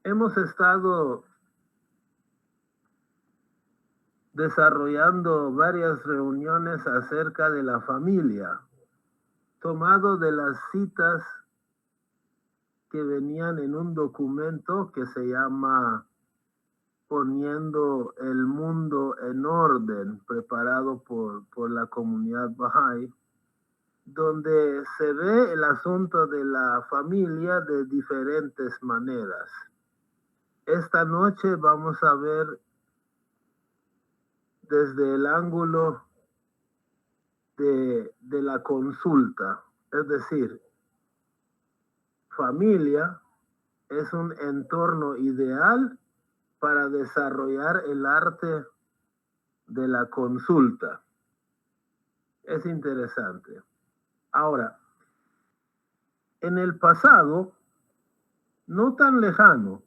Hemos estado desarrollando varias reuniones acerca de la familia, tomado de las citas que venían en un documento que se llama Poniendo el Mundo en Orden, preparado por la comunidad Bahá'í, donde se ve el asunto de la familia de diferentes maneras. Esta noche vamos a ver desde el ángulo de la consulta, es decir, familia es un entorno ideal para desarrollar el arte de la consulta. Es interesante. Ahora, en el pasado, no tan lejano,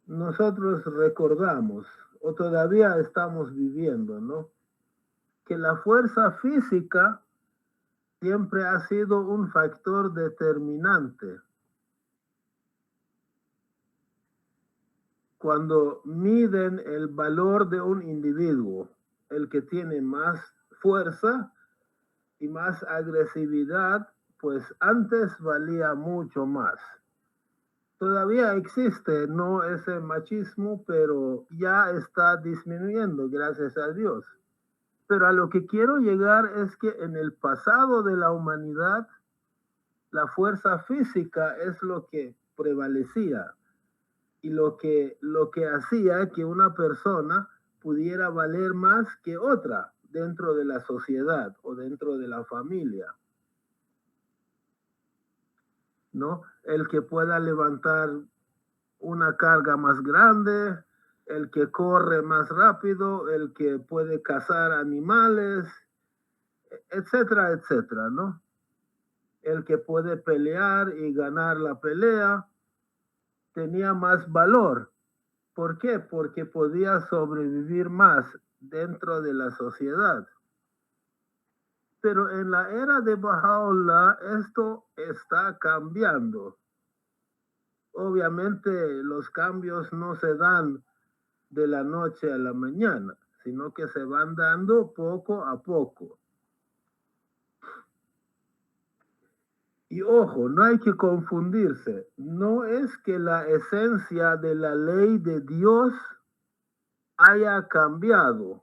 nosotros recordamos, o todavía estamos viviendo, ¿no? Que la fuerza física siempre ha sido un factor determinante. Cuando miden el valor de un individuo, el que tiene más fuerza y más agresividad, pues antes valía mucho más. Todavía existe, no ese machismo, pero ya está disminuyendo, gracias a Dios. Pero a lo que quiero llegar es que en el pasado de la humanidad, la fuerza física es lo que prevalecía y lo que hacía que una persona pudiera valer más que otra dentro de la sociedad o dentro de la familia, ¿no? El que pueda levantar una carga más grande, el que corre más rápido, el que puede cazar animales, etcétera, etcétera, ¿no? El que puede pelear y ganar la pelea tenía más valor. ¿Por qué? Porque podía sobrevivir más dentro de la sociedad. Pero en la era de Baha'u'llah esto está cambiando. Obviamente los cambios no se dan de la noche a la mañana, sino que se van dando poco a poco. Y ojo, no hay que confundirse. No es que la esencia de la ley de Dios haya cambiado.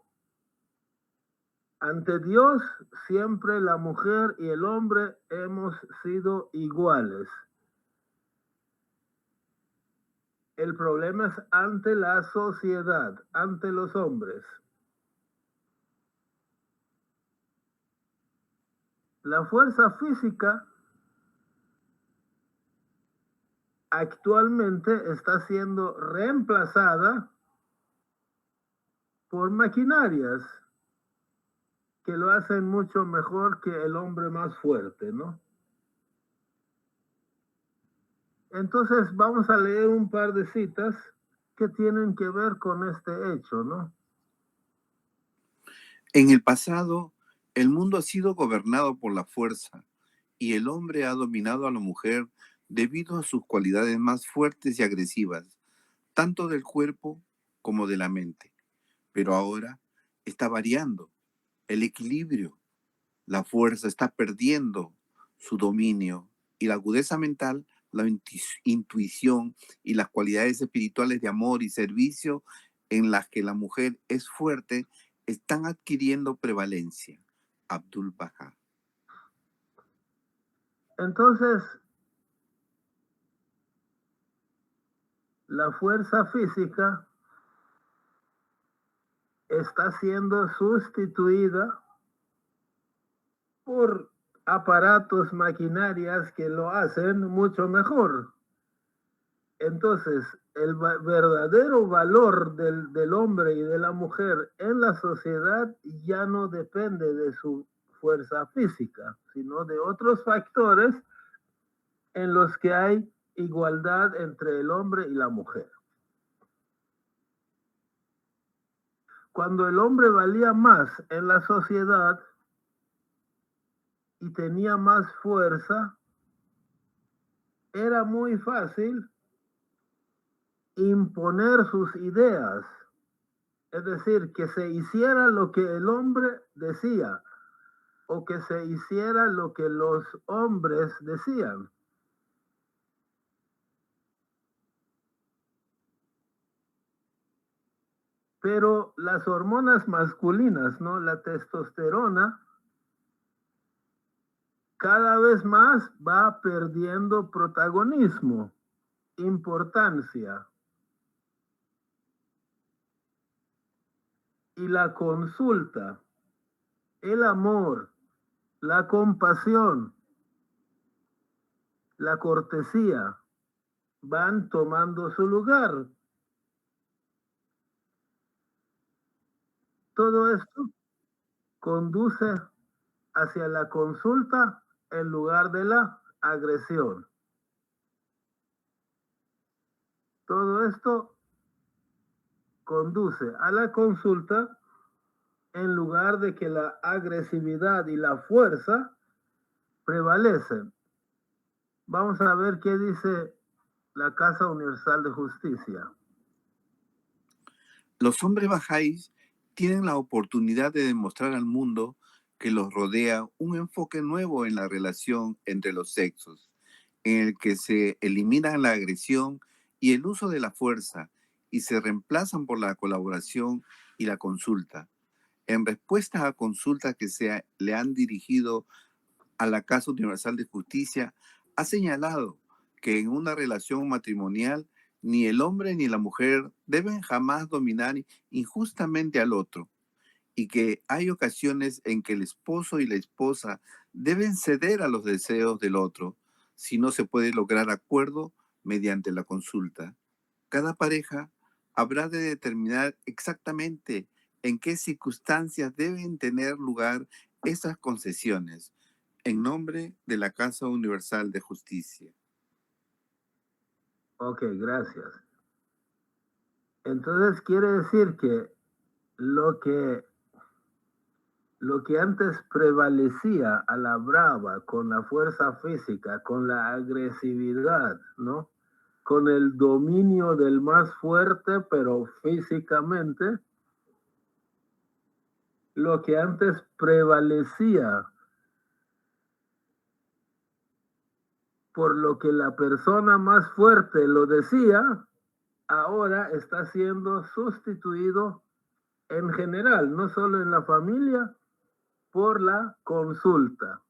Ante Dios, siempre la mujer y el hombre hemos sido iguales. El problema es ante la sociedad, ante los hombres. La fuerza física actualmente está siendo reemplazada por maquinarias que lo hacen mucho mejor que el hombre más fuerte, ¿no? Entonces vamos a leer un par de citas que tienen que ver con este hecho, ¿no? En el pasado, el mundo ha sido gobernado por la fuerza y el hombre ha dominado a la mujer debido a sus cualidades más fuertes y agresivas, tanto del cuerpo como de la mente. Pero ahora está variando el equilibrio, la fuerza está perdiendo su dominio y la agudeza mental, la intuición y las cualidades espirituales de amor y servicio en las que la mujer es fuerte están adquiriendo prevalencia. Abdul Baha. Entonces, la fuerza física está siendo sustituida por aparatos, maquinarias que lo hacen mucho mejor. Entonces, el verdadero valor del hombre y de la mujer en la sociedad ya no depende de su fuerza física, sino de otros factores en los que hay igualdad entre el hombre y la mujer. Cuando el hombre valía más en la sociedad y tenía más fuerza, era muy fácil imponer sus ideas, es decir, que se hiciera lo que el hombre decía o que se hiciera lo que los hombres decían. Pero las hormonas masculinas, ¿no? La testosterona, cada vez más va perdiendo protagonismo, importancia. Y la consulta, el amor, la compasión, la cortesía, van tomando su lugar. Todo esto conduce hacia la consulta en lugar de la agresión. Todo esto conduce a la consulta en lugar de que la agresividad y la fuerza prevalecen. Vamos a ver qué dice la Casa Universal de Justicia. Los hombres bajáis tienen la oportunidad de demostrar al mundo que los rodea un enfoque nuevo en la relación entre los sexos, en el que se elimina la agresión y el uso de la fuerza y se reemplazan por la colaboración y la consulta. En respuesta a consultas que le han dirigido a la Casa Universal de Justicia, ha señalado que en una relación matrimonial ni el hombre ni la mujer deben jamás dominar injustamente al otro y que hay ocasiones en que el esposo y la esposa deben ceder a los deseos del otro si no se puede lograr acuerdo mediante la consulta. Cada pareja habrá de determinar exactamente en qué circunstancias deben tener lugar esas concesiones en nombre de la Casa Universal de Justicia. Ok, gracias. Entonces quiere decir que lo que lo que antes prevalecía a la brava con la fuerza física, con la agresividad, ¿no? Con el dominio del más fuerte, pero físicamente, lo que antes prevalecía por lo que la persona más fuerte lo decía, ahora está siendo sustituido en general, no solo en la familia, por la consulta.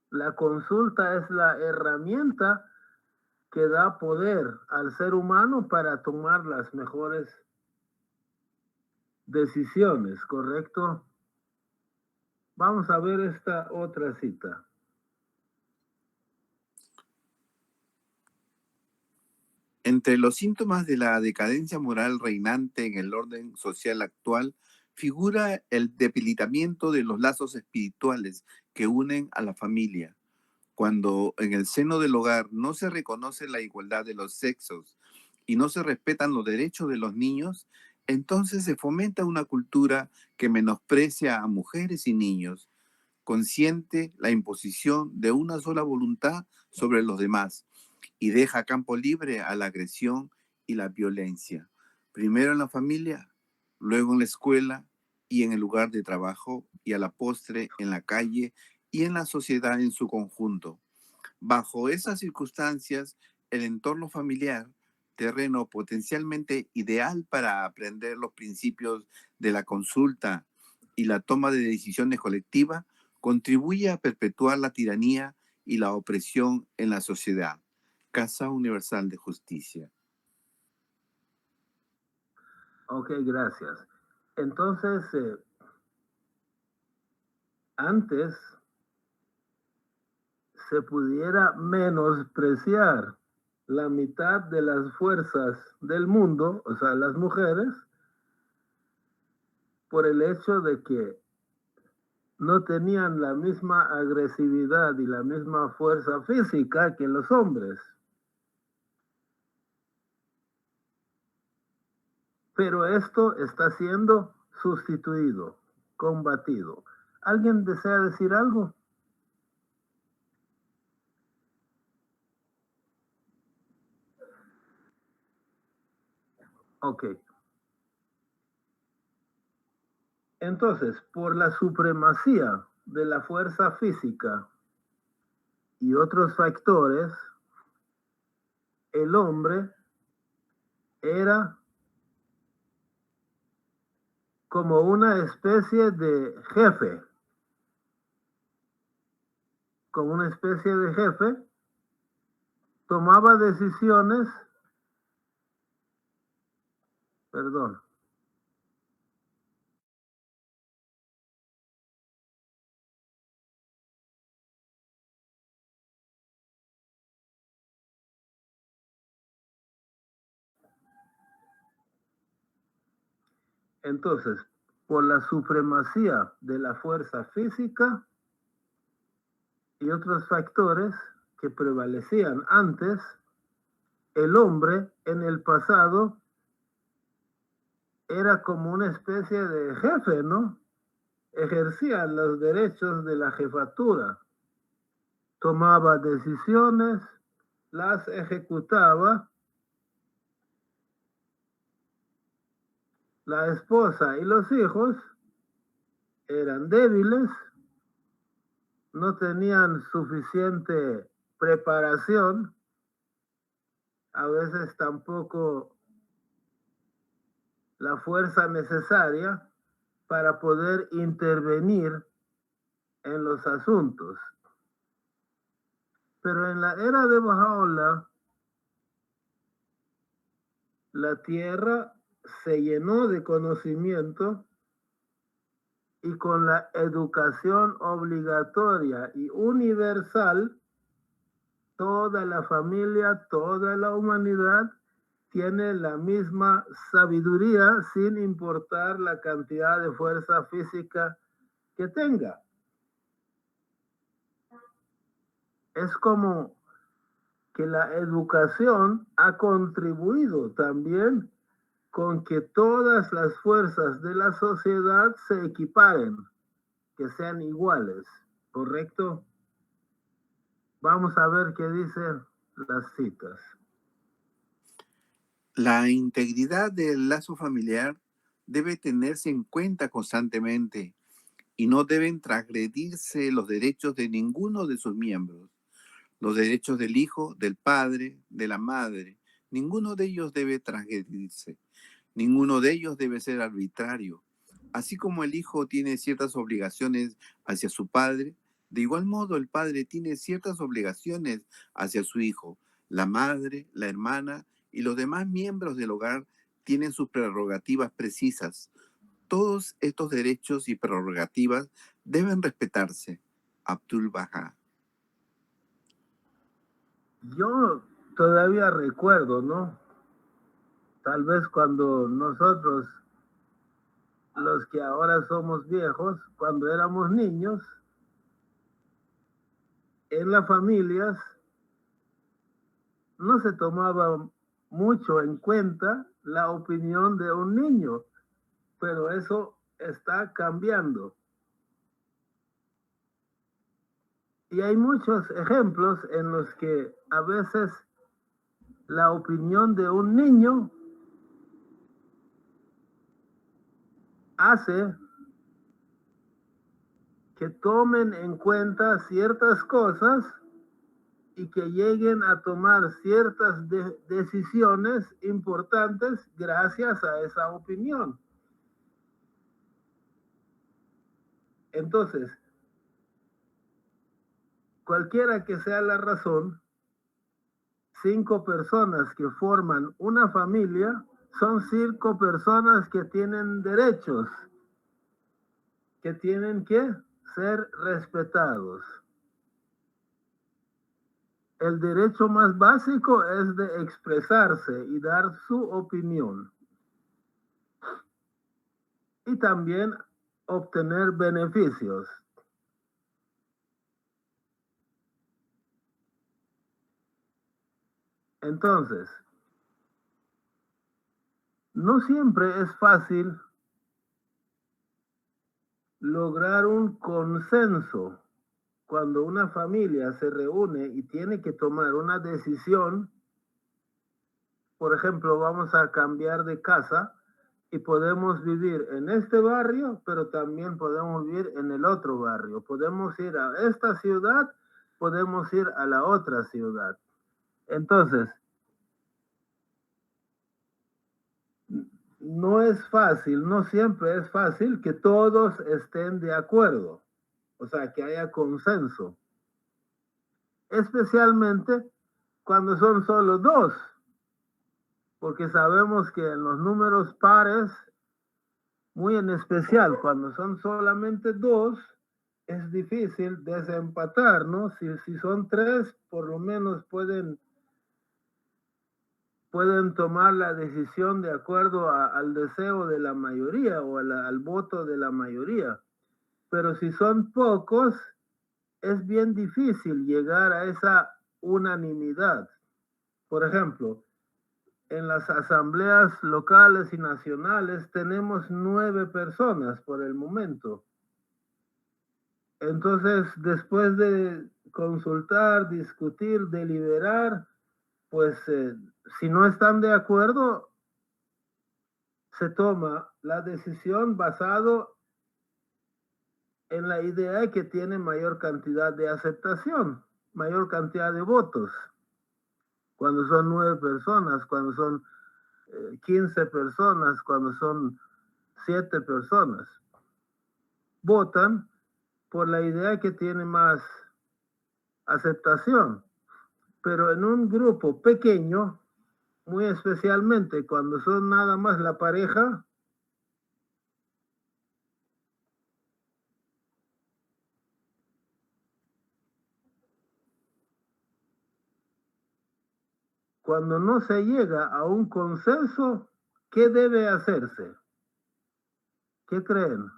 La consulta es la herramienta que da poder al ser humano para tomar las mejores decisiones, ¿correcto? Vamos a ver esta otra cita. Entre los síntomas de la decadencia moral reinante en el orden social actual figura el debilitamiento de los lazos espirituales que unen a la familia. Cuando en el seno del hogar no se reconoce la igualdad de los sexos y no se respetan los derechos de los niños, entonces se fomenta una cultura que menosprecia a mujeres y niños, consciente la imposición de una sola voluntad sobre los demás y deja campo libre a la agresión y la violencia, primero en la familia, luego en la escuela y en el lugar de trabajo y a la postre en la calle y en la sociedad en su conjunto. Bajo esas circunstancias, el entorno familiar, terreno potencialmente ideal para aprender los principios de la consulta y la toma de decisiones colectivas, contribuye a perpetuar la tiranía y la opresión en la sociedad. Casa Universal de Justicia. Ok, gracias. Entonces, antes se pudiera menospreciar la mitad de las fuerzas del mundo, o sea, las mujeres, por el hecho de que no tenían la misma agresividad y la misma fuerza física que los hombres. Pero esto está siendo sustituido, combatido. ¿Alguien desea decir algo? Ok. Entonces, por la supremacía de la fuerza física y otros factores, el hombre era como una especie de jefe, como una especie de jefe, tomaba decisiones, perdón. Entonces, por la supremacía de la fuerza física y otros factores que prevalecían antes, el hombre en el pasado era como una especie de jefe, ¿no? Ejercía los derechos de la jefatura, tomaba decisiones, las ejecutaba. La esposa y los hijos eran débiles, no tenían suficiente preparación, a veces tampoco la fuerza necesaria para poder intervenir en los asuntos. Pero en la era de Bahá'u'lláh, la tierra se llenó de conocimiento y con la educación obligatoria y universal, toda la familia, toda la humanidad tiene la misma sabiduría sin importar la cantidad de fuerza física que tenga. Es como que la educación ha contribuido también con que todas las fuerzas de la sociedad se equiparen, que sean iguales, ¿correcto? Vamos a ver qué dicen las citas. La integridad del lazo familiar debe tenerse en cuenta constantemente y no deben transgredirse los derechos de ninguno de sus miembros. Los derechos del hijo, del padre, de la madre, ninguno de ellos debe transgredirse. Ninguno de ellos debe ser arbitrario. Así como el hijo tiene ciertas obligaciones hacia su padre, de igual modo el padre tiene ciertas obligaciones hacia su hijo. La madre, la hermana y los demás miembros del hogar tienen sus prerrogativas precisas. Todos estos derechos y prerrogativas deben respetarse. Abdul Baha. Yo todavía recuerdo, ¿no? Tal vez cuando nosotros, los que ahora somos viejos, cuando éramos niños, en las familias no se tomaba mucho en cuenta la opinión de un niño, pero eso está cambiando. Y hay muchos ejemplos en los que a veces la opinión de un niño hace que tomen en cuenta ciertas cosas y que lleguen a tomar ciertas decisiones importantes gracias a esa opinión. Entonces, cualquiera que sea la razón, 5 personas que forman una familia son 5 personas que tienen derechos, que tienen que ser respetados. El derecho más básico es de expresarse y dar su opinión. Y también obtener beneficios. Entonces, no siempre es fácil lograr un consenso cuando una familia se reúne y tiene que tomar una decisión, por ejemplo, vamos a cambiar de casa y podemos vivir en este barrio, pero también podemos vivir en el otro barrio. Podemos ir a esta ciudad, podemos ir a la otra ciudad. Entonces, no es fácil, no siempre es fácil que todos estén de acuerdo, o sea, que haya consenso, especialmente cuando son solo dos, porque sabemos que en los números pares, muy en especial cuando son solamente dos, es difícil desempatar, ¿no? Si son tres, por lo menos pueden tomar la decisión de acuerdo al deseo de la mayoría o al voto de la mayoría. Pero si son pocos, es bien difícil llegar a esa unanimidad. Por ejemplo, en las asambleas locales y nacionales tenemos 9 personas por el momento. Entonces, después de consultar, discutir, deliberar, pues si no están de acuerdo, se toma la decisión basado en la idea que tiene mayor cantidad de aceptación, mayor cantidad de votos. Cuando son 9 personas, cuando son 15 personas, cuando son 7 personas, votan por la idea que tiene más aceptación. Pero en un grupo pequeño, muy especialmente cuando son nada más la pareja, cuando no se llega a un consenso, ¿qué debe hacerse? ¿Qué creen?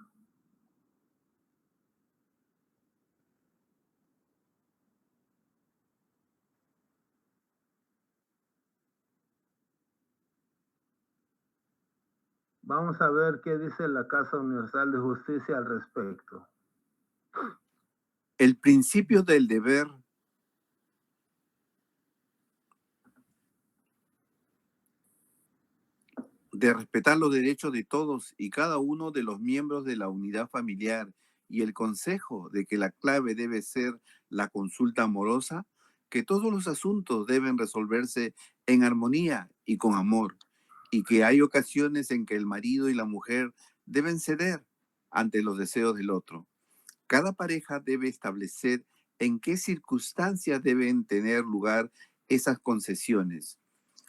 Vamos a ver qué dice la Casa Universal de Justicia al respecto. El principio del deber de respetar los derechos de todos y cada uno de los miembros de la unidad familiar y el consejo de que la clave debe ser la consulta amorosa, que todos los asuntos deben resolverse en armonía y con amor, y que hay ocasiones en que el marido y la mujer deben ceder ante los deseos del otro. Cada pareja debe establecer en qué circunstancias deben tener lugar esas concesiones.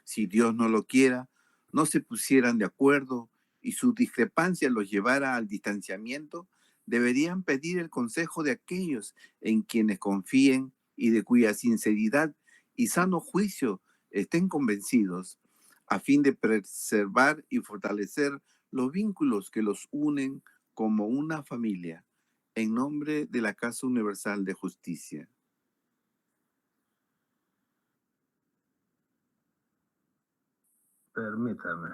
Si Dios no lo quiera, no se pusieran de acuerdo y su discrepancia los llevara al distanciamiento, deberían pedir el consejo de aquellos en quienes confíen y de cuya sinceridad y sano juicio estén convencidos, a fin de preservar y fortalecer los vínculos que los unen como una familia, en nombre de la Casa Universal de Justicia. Permítame.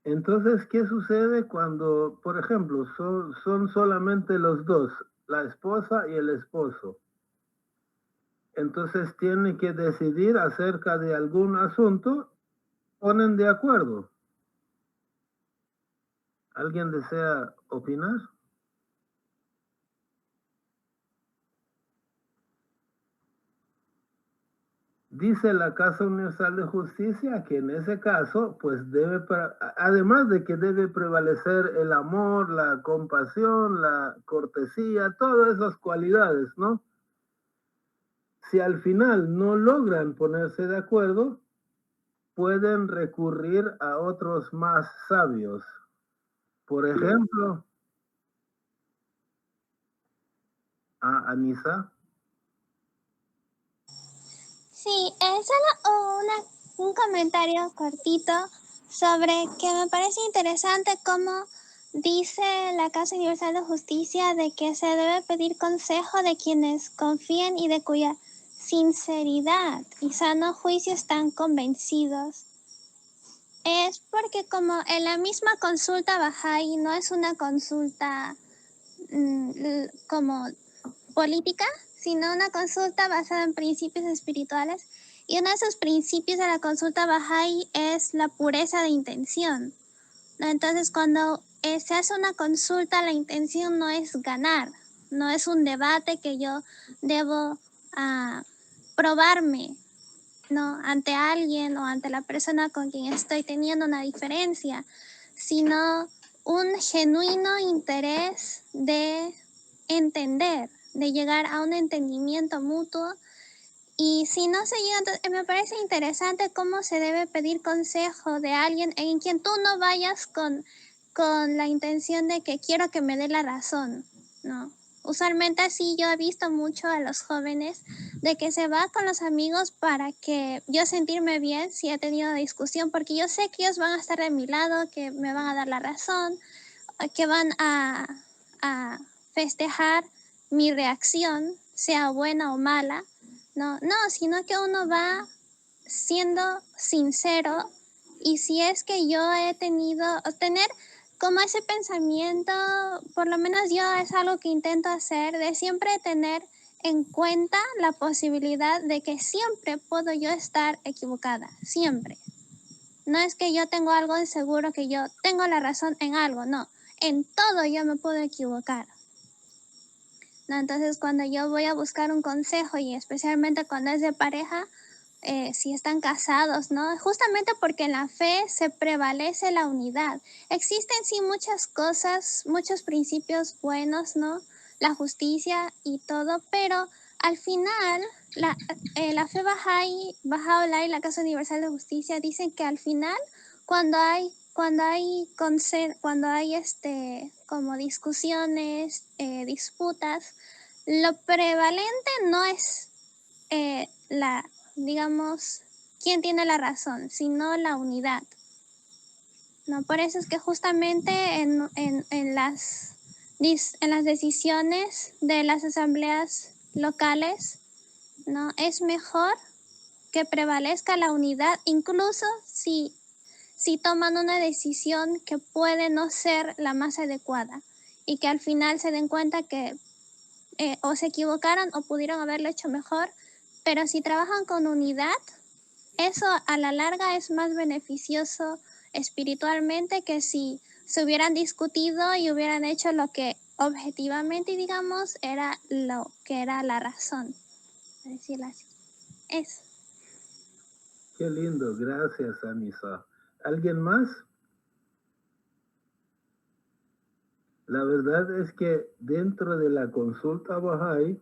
Entonces, ¿qué sucede cuando, por ejemplo, son solamente los dos, la esposa y el esposo? Entonces tienen que decidir acerca de algún asunto, ponen de acuerdo. ¿Alguien desea opinar? Dice la Casa Universal de Justicia que en ese caso, pues además de que debe prevalecer el amor, la compasión, la cortesía, todas esas cualidades, ¿no? Si al final no logran ponerse de acuerdo, pueden recurrir a otros más sabios. Por ejemplo, a Anisa. Sí, es solo un comentario cortito sobre que me parece interesante cómo dice la Casa Universal de Justicia de que se debe pedir consejo de quienes confían y de cuya sinceridad y sano juicio están convencidos. Es porque como en la misma consulta Bahá'í no es una consulta como política, sino una consulta basada en principios espirituales. Y uno de esos principios de la consulta Bahá'í es la pureza de intención, ¿no? Entonces, cuando se hace una consulta, la intención no es ganar, no es un debate que yo debo probarme, ¿no?, ante alguien o ante la persona con quien estoy teniendo una diferencia, sino un genuino interés de entender, de llegar a un entendimiento mutuo. Y si no se llega, me parece interesante cómo se debe pedir consejo de alguien en quien tú no vayas con la intención de que quiero que me dé la razón, ¿no? Usualmente así yo he visto mucho a los jóvenes de que se va con los amigos para que yo sentirme bien si he tenido una discusión, porque yo sé que ellos van a estar de mi lado, que me van a dar la razón, que van a festejar mi reacción, sea buena o mala. No, sino que uno va siendo sincero, y si es que yo he tener como ese pensamiento, por lo menos yo es algo que intento hacer, de siempre tener en cuenta la posibilidad de que siempre puedo yo estar equivocada, siempre. No es que yo tengo algo de seguro, que yo tengo la razón en algo, no, en todo yo me puedo equivocar. ¿No? Entonces, cuando yo voy a buscar un consejo, y especialmente cuando es de pareja, si están casados, ¿no? Justamente porque en la fe se prevalece la unidad. Existen sí muchas cosas, muchos principios buenos, ¿no? La justicia y todo, pero al final la fe Bahá'í, Baha'u'lláh y la Casa Universal de Justicia dicen que al final, cuando hay como discusiones, disputas, lo prevalente no es digamos, quién tiene la razón, sino la unidad, ¿no? Por eso es que justamente en las decisiones de las asambleas locales, ¿no?, es mejor que prevalezca la unidad, incluso si toman una decisión que puede no ser la más adecuada, y que al final se den cuenta que o se equivocaron o pudieron haberlo hecho mejor, pero si trabajan con unidad, eso a la larga es más beneficioso espiritualmente que si se hubieran discutido y hubieran hecho lo que objetivamente, digamos, era lo que era la razón, por decirlo así. Eso. Qué lindo, gracias, Anisa. ¿Alguien más? La verdad es que dentro de la consulta Bahá'í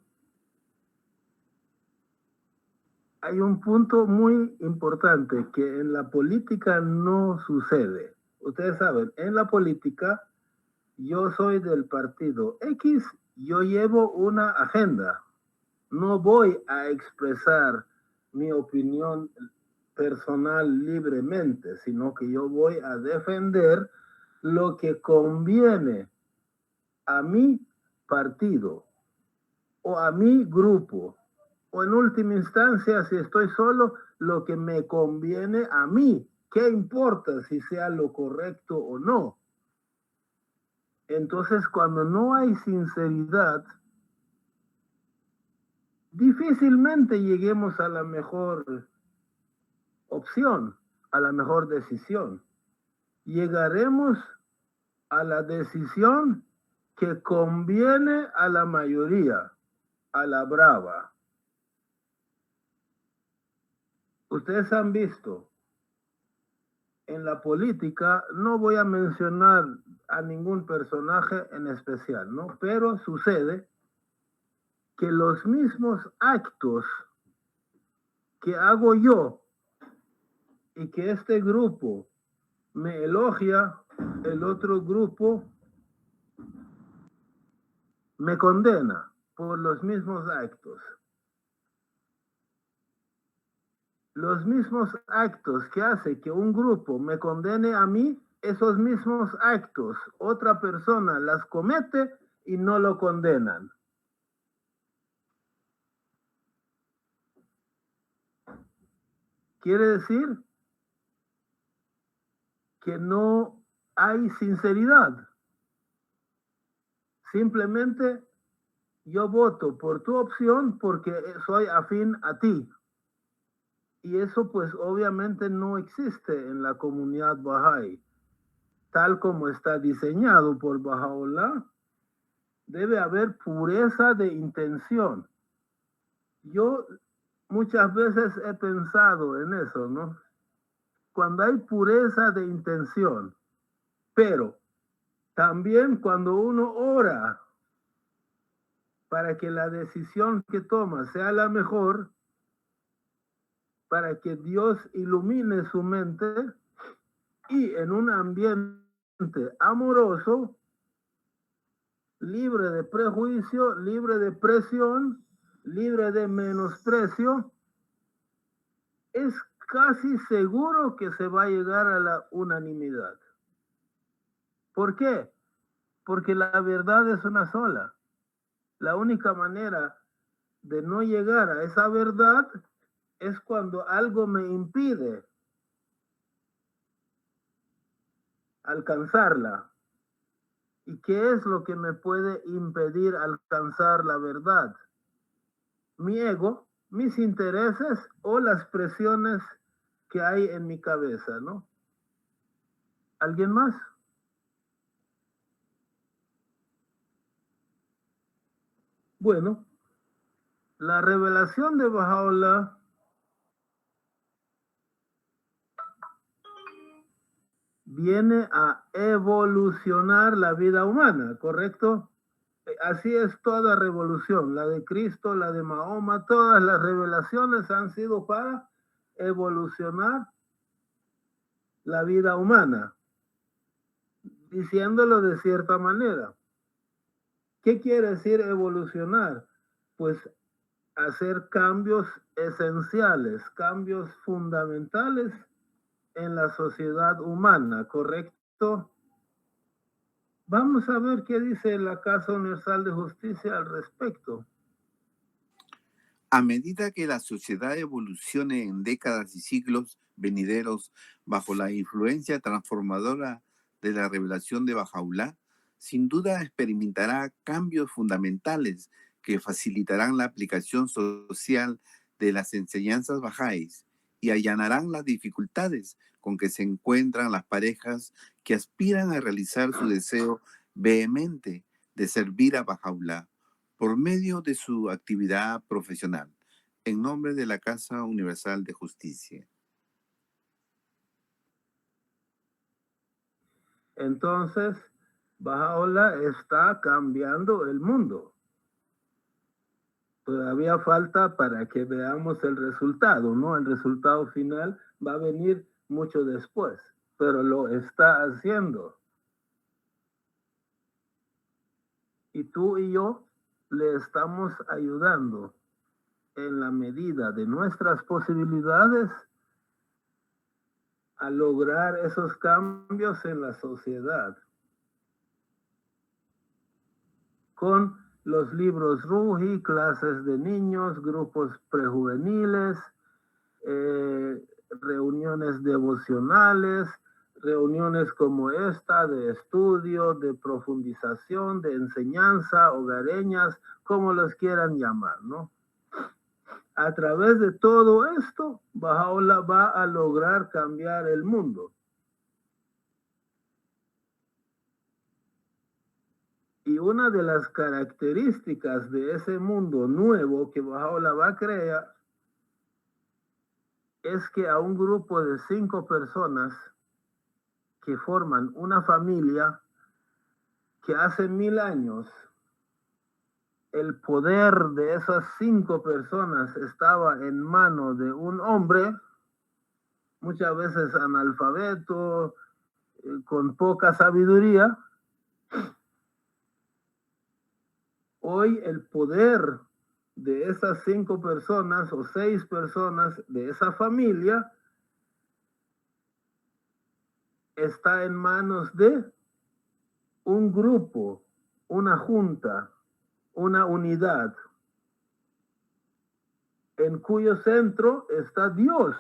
hay un punto muy importante que en la política no sucede. Ustedes saben, en la política yo soy del partido X, yo llevo una agenda. No voy a expresar mi opinión personal libremente, sino que yo voy a defender lo que conviene a mi partido o a mi grupo, o en última instancia, si estoy solo, lo que me conviene a mí. ¿Qué importa si sea lo correcto o no? Entonces, cuando no hay sinceridad, difícilmente lleguemos a la mejor opción, a la mejor decisión. Llegaremos a la decisión que conviene a la mayoría, a la brava. Ustedes han visto en la política, no voy a mencionar a ningún personaje en especial, ¿no? Pero sucede que los mismos actos que hago yo y que este grupo me elogia, el otro grupo me condena por los mismos actos. Los mismos actos que hace que un grupo me condene a mí, esos mismos actos, otra persona las comete y no lo condenan. Quiere decir que no hay sinceridad. Simplemente yo voto por tu opción porque soy afín a ti. Y eso pues obviamente no existe en la comunidad Bahá'í. Tal como está diseñado por Baha'u'lláh, debe haber pureza de intención. Yo muchas veces he pensado en eso, ¿no? Cuando hay pureza de intención, pero también cuando uno ora para que la decisión que toma sea la mejor, para que Dios ilumine su mente y en un ambiente amoroso, libre de prejuicio, libre de presión, libre de menosprecio, es casi seguro que se va a llegar a la unanimidad. ¿Por qué? Porque la verdad es una sola. La única manera de no llegar a esa verdad es cuando algo me impide alcanzarla. ¿Y qué es lo que me puede impedir alcanzar la verdad? Mi ego, mis intereses o las presiones que hay en mi cabeza, ¿no? ¿Alguien más? Bueno, la revelación de Baha'u'lláh viene a evolucionar la vida humana, ¿correcto? Así es toda revolución, la de Cristo, la de Mahoma, todas las revelaciones han sido para evolucionar la vida humana, diciéndolo de cierta manera. ¿Qué quiere decir evolucionar? Pues hacer cambios esenciales, cambios fundamentales en la sociedad humana, ¿correcto? Vamos a ver qué dice la Casa Universal de Justicia al respecto. A medida que la sociedad evolucione en décadas y siglos venideros bajo la influencia transformadora de la revelación de Baha'u'lláh, sin duda experimentará cambios fundamentales que facilitarán la aplicación social de las enseñanzas bahá'ís y allanarán las dificultades con que se encuentran las parejas que aspiran a realizar su deseo vehemente de servir a Baha'u'lláh por medio de su actividad profesional, en nombre de la Casa Universal de Justicia. Entonces, Baha'u'lláh está cambiando el mundo. Todavía falta para que veamos el resultado, ¿no? El resultado final va a venir mucho después, pero lo está haciendo. Y tú y yo le estamos ayudando en la medida de nuestras posibilidades a lograr esos cambios en la sociedad. Con los libros Ruhi, clases de niños, grupos prejuveniles, reuniones devocionales, reuniones como esta de estudio, de profundización, de enseñanza, hogareñas, como los quieran llamar, ¿no? A través de todo esto, Baha'u'lláh va a lograr cambiar el mundo. Y una de las características de ese mundo nuevo que Baha'u'lláh va a crear es que a un grupo de 5 personas que forman una familia que hace 1000 años el poder de esas 5 personas estaba en manos de un hombre, muchas veces analfabeto, con poca sabiduría. Hoy el poder de esas 5 personas o 6 personas de esa familia está en manos de un grupo, una junta, una unidad, en cuyo centro está Dios.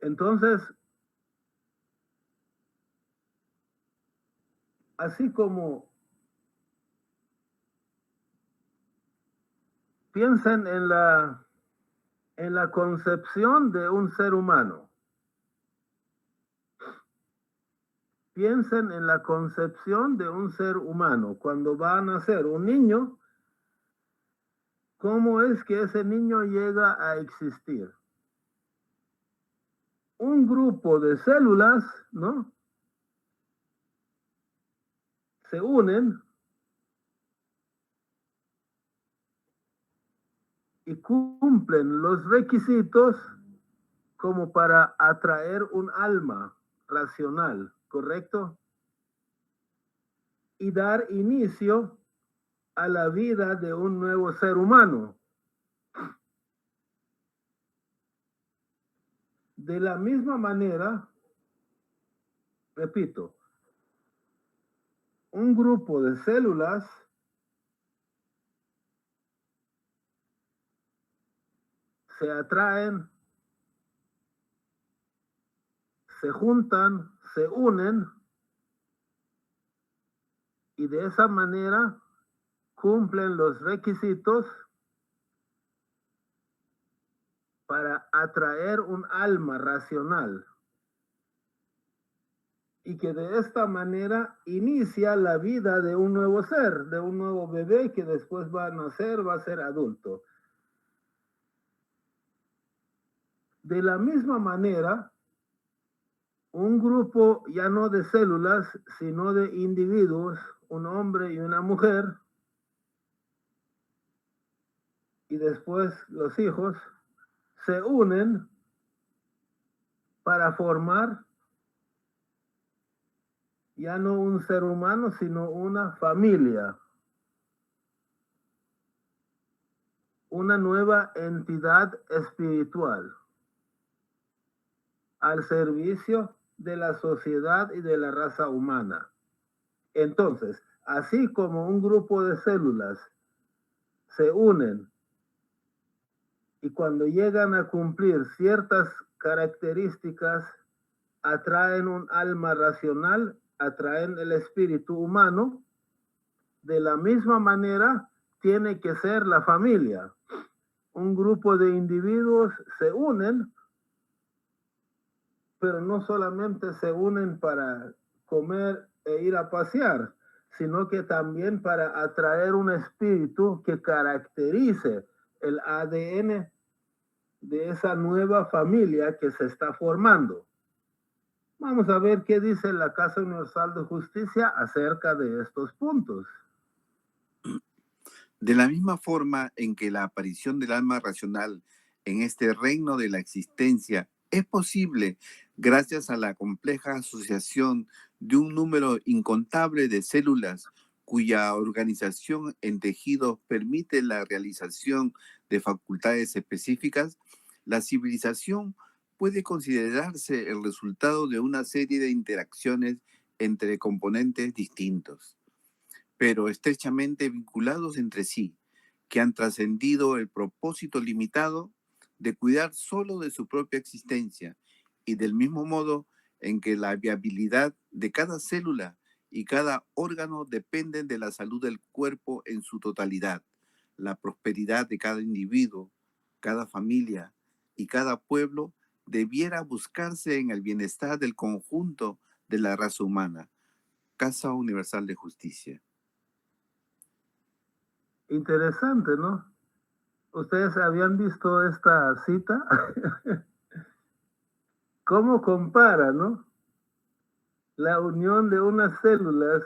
Entonces, así como piensen en la concepción de un ser humano. Piensen en la concepción de un ser humano. Cuando va a nacer un niño, ¿cómo es que ese niño llega a existir? Un grupo de células, ¿no? Se unen y cumplen los requisitos como para atraer un alma racional, ¿correcto? Y dar inicio a la vida de un nuevo ser humano. De la misma manera, repito, un grupo de células se atraen, se juntan, se unen y de esa manera cumplen los requisitos para atraer un alma racional y que de esta manera inicia la vida de un nuevo ser, de un nuevo bebé que después va a nacer, va a ser adulto. De la misma manera, un grupo ya no de células, sino de individuos, un hombre y una mujer, y después los hijos, se unen para formar ya no un ser humano, sino una familia, una nueva entidad espiritual al servicio de la sociedad y de la raza humana. Entonces, así como un grupo de células se unen y cuando llegan a cumplir ciertas características, atraen un alma racional, atraen el espíritu humano, de la misma manera tiene que ser la familia. Un grupo de individuos se unen, pero no solamente se unen para comer e ir a pasear, sino que también para atraer un espíritu que caracterice el ADN de esa nueva familia que se está formando. Vamos a ver qué dice la Casa Universal de Justicia acerca de estos puntos. De la misma forma en que la aparición del alma racional en este reino de la existencia es posible gracias a la compleja asociación de un número incontable de células cuya organización en tejidos permite la realización de facultades específicas, la civilización puede considerarse el resultado de una serie de interacciones entre componentes distintos, pero estrechamente vinculados entre sí, que han trascendido el propósito limitado de cuidar solo de su propia existencia, y del mismo modo en que la viabilidad de cada célula y cada órgano dependen de la salud del cuerpo en su totalidad, la prosperidad de cada individuo, cada familia y cada pueblo debiera buscarse en el bienestar del conjunto de la raza humana. Casa Universal de Justicia. Interesante, ¿no? ¿Ustedes habían visto esta cita? ¿Cómo compara, no? La unión de unas células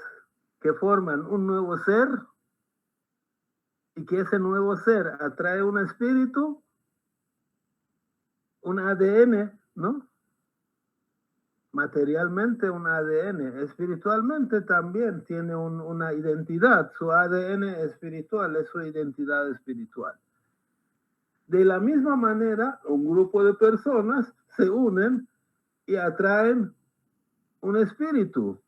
que forman un nuevo ser y que ese nuevo ser atrae un espíritu, un ADN, ¿no? Materialmente un ADN, espiritualmente también tiene una identidad, su ADN espiritual es su identidad espiritual. De la misma manera, un grupo de personas se unen y atraen un espíritu.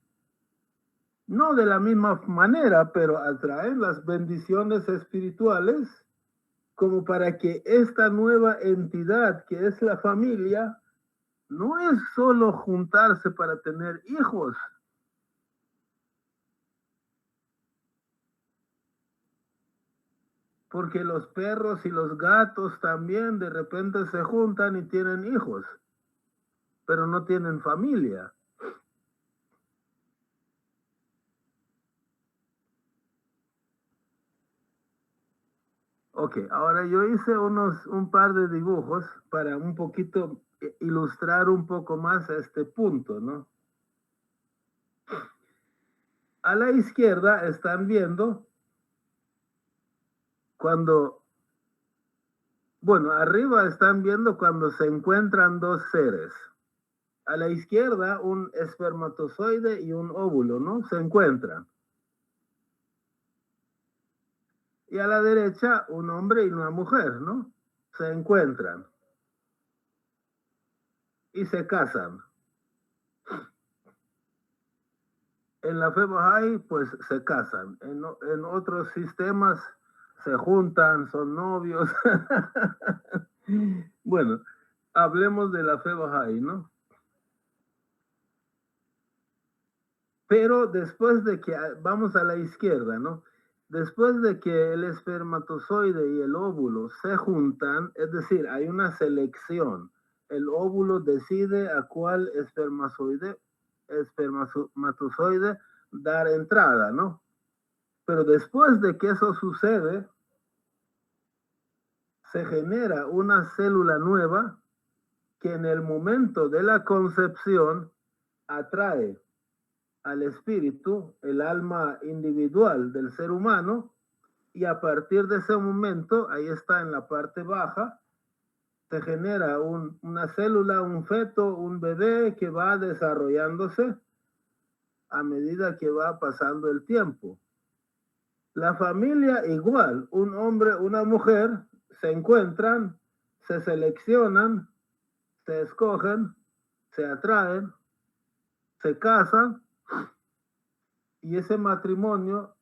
No de la misma manera, pero atraen las bendiciones espirituales como para que esta nueva entidad que es la familia no es solo juntarse para tener hijos. Porque los perros y los gatos también de repente se juntan y tienen hijos, pero no tienen familia. Ok, ahora yo hice un par de dibujos para un poquito ilustrar un poco más este punto, ¿no? A la izquierda están viendo cuando, bueno, arriba están viendo cuando se encuentran dos seres. A la izquierda un espermatozoide y un óvulo, ¿no? Se encuentran. Y a la derecha un hombre y una mujer, ¿no? Se encuentran y se casan. En la fe Bahá'í, pues se casan. En otros sistemas se juntan, son novios. Bueno, hablemos de la fe Bahá'í, ¿no? Pero después de que, vamos a la izquierda, ¿no? Después de que el espermatozoide y el óvulo se juntan, es decir, hay una selección. El óvulo decide a cuál espermatozoide dar entrada, ¿no? Pero después de que eso sucede, se genera una célula nueva que en el momento de la concepción atrae al espíritu, el alma individual del ser humano, y a partir de ese momento, ahí está en la parte baja, se genera una célula, un feto, un bebé que va desarrollándose a medida que va pasando el tiempo. La familia igual, un hombre, una mujer, se encuentran, se seleccionan, se escogen, se atraen, se casan, y ese matrimonio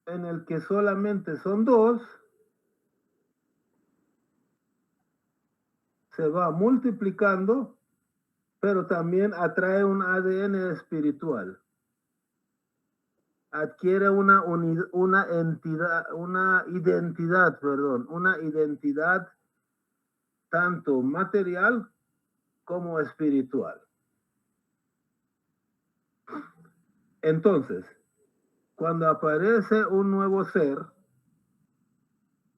en el que solamente son dos, se va multiplicando, pero también atrae un ADN espiritual. Adquiere una identidad tanto material como espiritual. Entonces, cuando aparece un nuevo ser,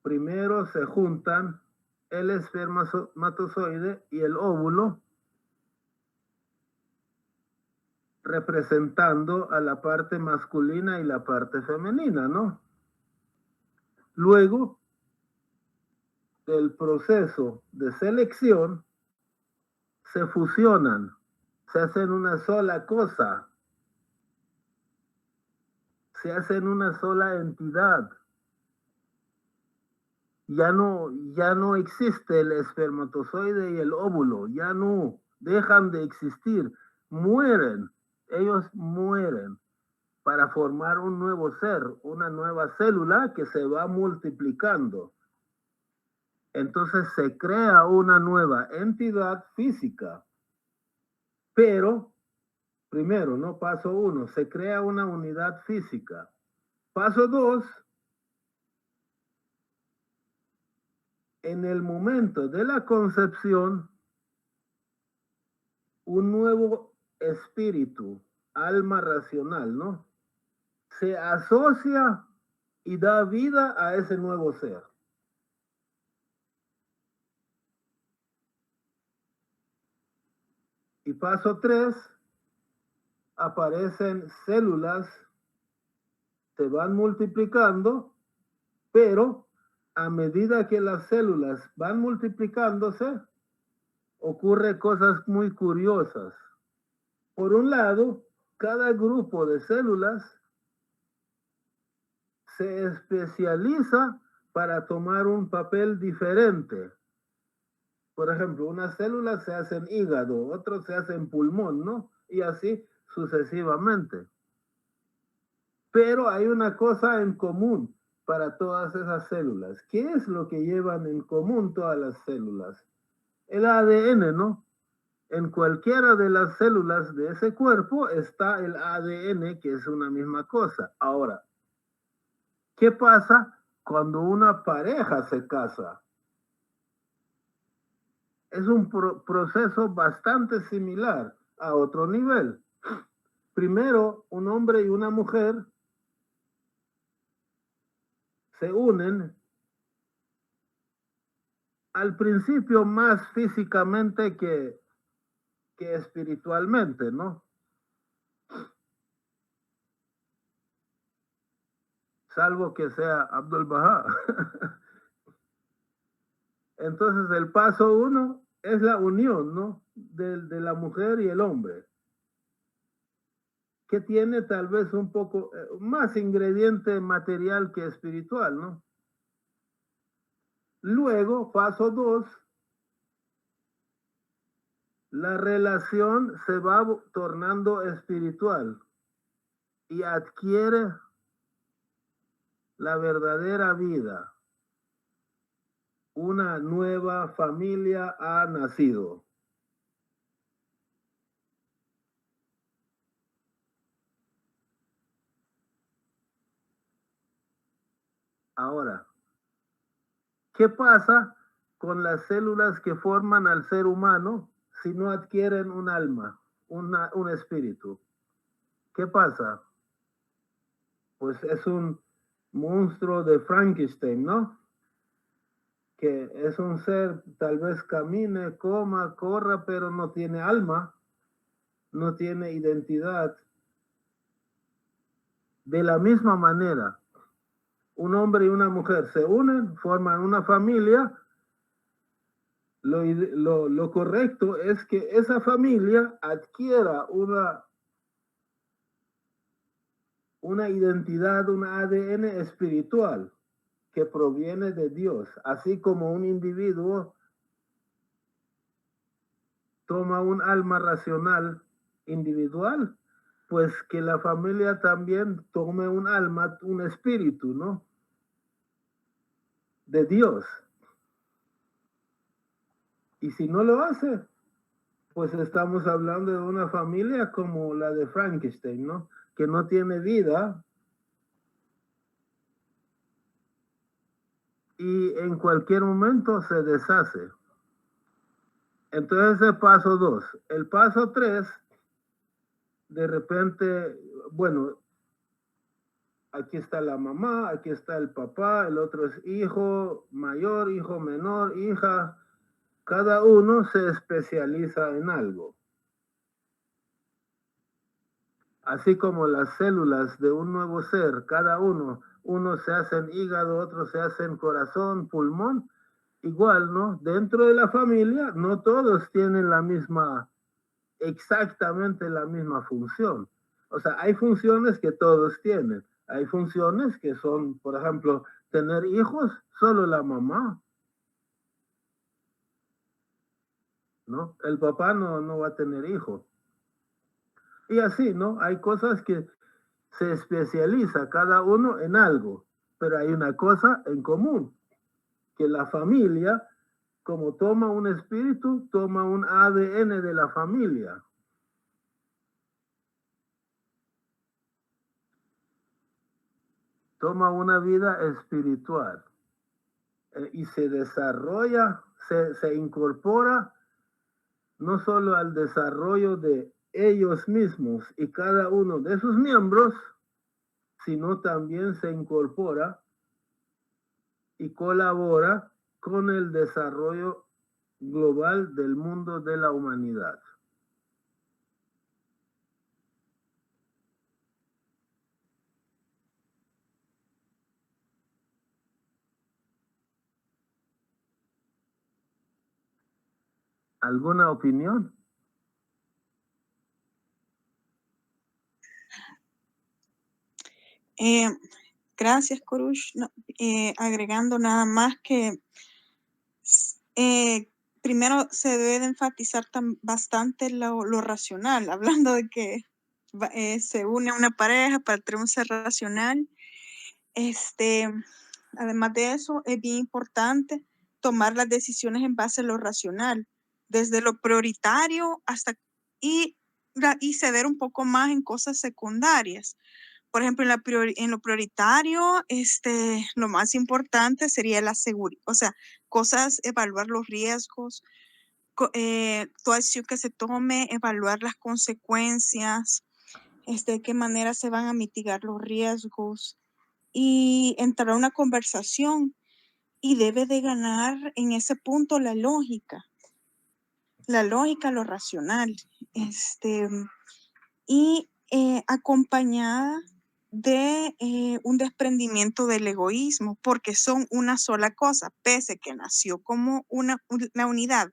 primero se juntan el espermatozoide y el óvulo, representando a la parte masculina y la parte femenina, ¿no? Luego del proceso de selección, se fusionan, se hacen una sola cosa, se hacen una sola entidad. Ya no existe el espermatozoide y el óvulo, ya no dejan de existir, mueren, ellos mueren para formar un nuevo ser, una nueva célula que se va multiplicando. Entonces se crea una nueva entidad física. Pero, primero, ¿no? Paso 1, se crea una unidad física. Paso 2, en el momento de la concepción, un nuevo espíritu, alma racional, ¿no? Se asocia y da vida a ese nuevo ser. Y paso 3, aparecen células, se van multiplicando, pero a medida que las células van multiplicándose, ocurre cosas muy curiosas. Por un lado, cada grupo de células se especializa para tomar un papel diferente. Por ejemplo, unas células se hacen hígado, otros se hacen pulmón, ¿no? Y así sucesivamente. Pero hay una cosa en común para todas esas células. ¿Qué es lo que llevan en común todas las células? El ADN, ¿no? En cualquiera de las células de ese cuerpo está el ADN, que es una misma cosa. Ahora, ¿qué pasa cuando una pareja se casa? Es un proceso bastante similar a otro nivel. Primero, un hombre y una mujer se unen al principio más físicamente que espiritualmente, ¿no? Salvo que sea Abdul Baha. Entonces el paso 1 es la unión, ¿no? De la mujer y el hombre, que tiene tal vez un poco más ingrediente material que espiritual, ¿no? Luego, paso 2, la relación se va tornando espiritual y adquiere la verdadera vida. Una nueva familia ha nacido. Ahora, ¿qué pasa con las células que forman al ser humano si no adquieren un alma, un espíritu? ¿Qué pasa? Pues es un monstruo de Frankenstein, ¿no? Que es un ser, tal vez camine, coma, corra, pero no tiene alma, no tiene identidad. De la misma manera, un hombre y una mujer se unen, forman una familia. Lo correcto es que esa familia adquiera una identidad, un ADN espiritual que proviene de Dios, así como un individuo toma un alma racional individual, pues que la familia también tome un alma, un espíritu, ¿no? De Dios. Y si no lo hace, pues estamos hablando de una familia como la de Frankenstein, ¿no? Que no tiene vida y en cualquier momento se deshace. Entonces el paso 2. El paso 3, de repente, bueno, aquí está la mamá, aquí está el papá, el otro es hijo mayor, hijo menor, hija. Cada uno se especializa en algo. Así como las células de un nuevo ser, cada uno se hacen hígado, otro se hacen corazón, pulmón, igual, ¿no? Dentro de la familia no todos tienen exactamente la misma función. O sea, hay funciones que todos tienen. Hay funciones que son, por ejemplo, tener hijos, solo la mamá, ¿no? El papá no va a tener hijos. Y así, ¿no? Hay cosas que se especializa cada uno en algo, pero hay una cosa en común, que la familia, como toma un espíritu, toma un ADN de la familia. Toma una vida espiritual y se desarrolla, se incorpora no solo al desarrollo de ellos mismos y cada uno de sus miembros, sino también se incorpora y colabora con el desarrollo global del mundo de la humanidad. ¿Alguna opinión? Gracias, Korush. No, agregando nada más que primero se debe de enfatizar bastante lo racional, hablando de que se une una pareja para tener un ser racional. Además de eso, es bien importante tomar las decisiones en base a lo racional, desde lo prioritario hasta y ceder un poco más en cosas secundarias. Por ejemplo, en lo prioritario, lo más importante sería la seguridad, o sea, cosas, evaluar los riesgos, toda acción que se tome, evaluar las consecuencias, de qué manera se van a mitigar los riesgos y entrar a una conversación. Y debe de ganar en ese punto la lógica, lo racional, y acompañada de un desprendimiento del egoísmo, porque son una sola cosa, pese que nació como una unidad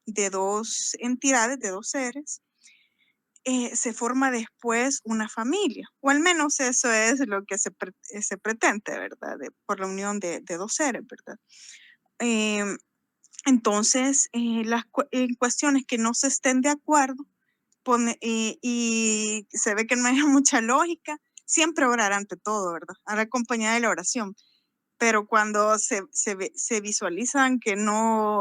de dos entidades, de dos seres, se forma después una familia, o al menos eso es lo que se pretende, ¿verdad? Por la unión de dos seres, ¿verdad? Entonces, en cuestiones que no se estén de acuerdo, y se ve que no hay mucha lógica, siempre orar ante todo, ¿verdad? Ahora acompañada de la oración. Pero cuando se visualizan que no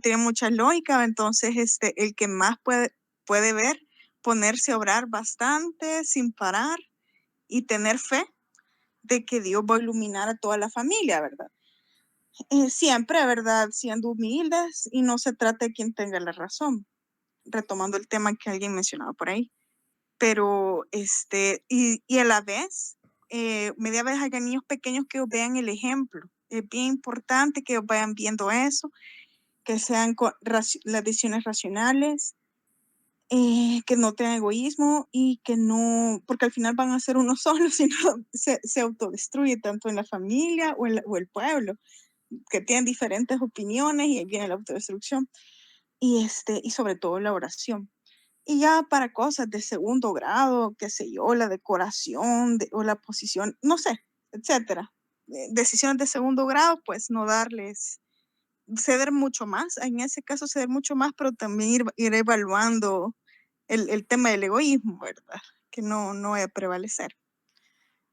tiene mucha lógica, entonces el que más puede ver, ponerse a orar bastante sin parar y tener fe de que Dios va a iluminar a toda la familia, ¿verdad? Siempre, ¿verdad? Siendo humildes y no se trata de quien tenga la razón, retomando el tema que alguien mencionaba por ahí. Pero, y a la vez, media vez hay niños pequeños que vean el ejemplo. Es bien importante que vayan viendo eso, que sean las decisiones racionales, que no tengan egoísmo y que no, porque al final van a ser uno solo, sino se autodestruye tanto en la familia o el pueblo, que tienen diferentes opiniones y ahí viene la autodestrucción. Y sobre todo la oración. Y ya para cosas de segundo grado, qué sé yo, la decoración o la posición, no sé, etcétera. Decisiones de segundo grado, pues no darles, ceder mucho más, en ese caso ceder mucho más, pero también ir evaluando el tema del egoísmo, ¿verdad? Que no vaya a prevalecer.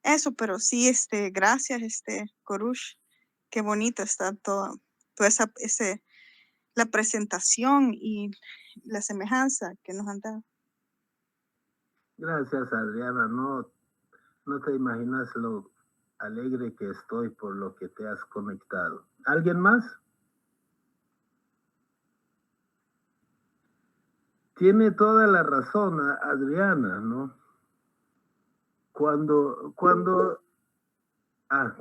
Eso, pero sí, gracias, Korush. Qué bonita está toda la presentación y la semejanza que nos han dado. Gracias, Adriana. No te imaginas lo alegre que estoy por lo que te has conectado. ¿Alguien más? Tiene toda la razón, Adriana, ¿no? Cuando,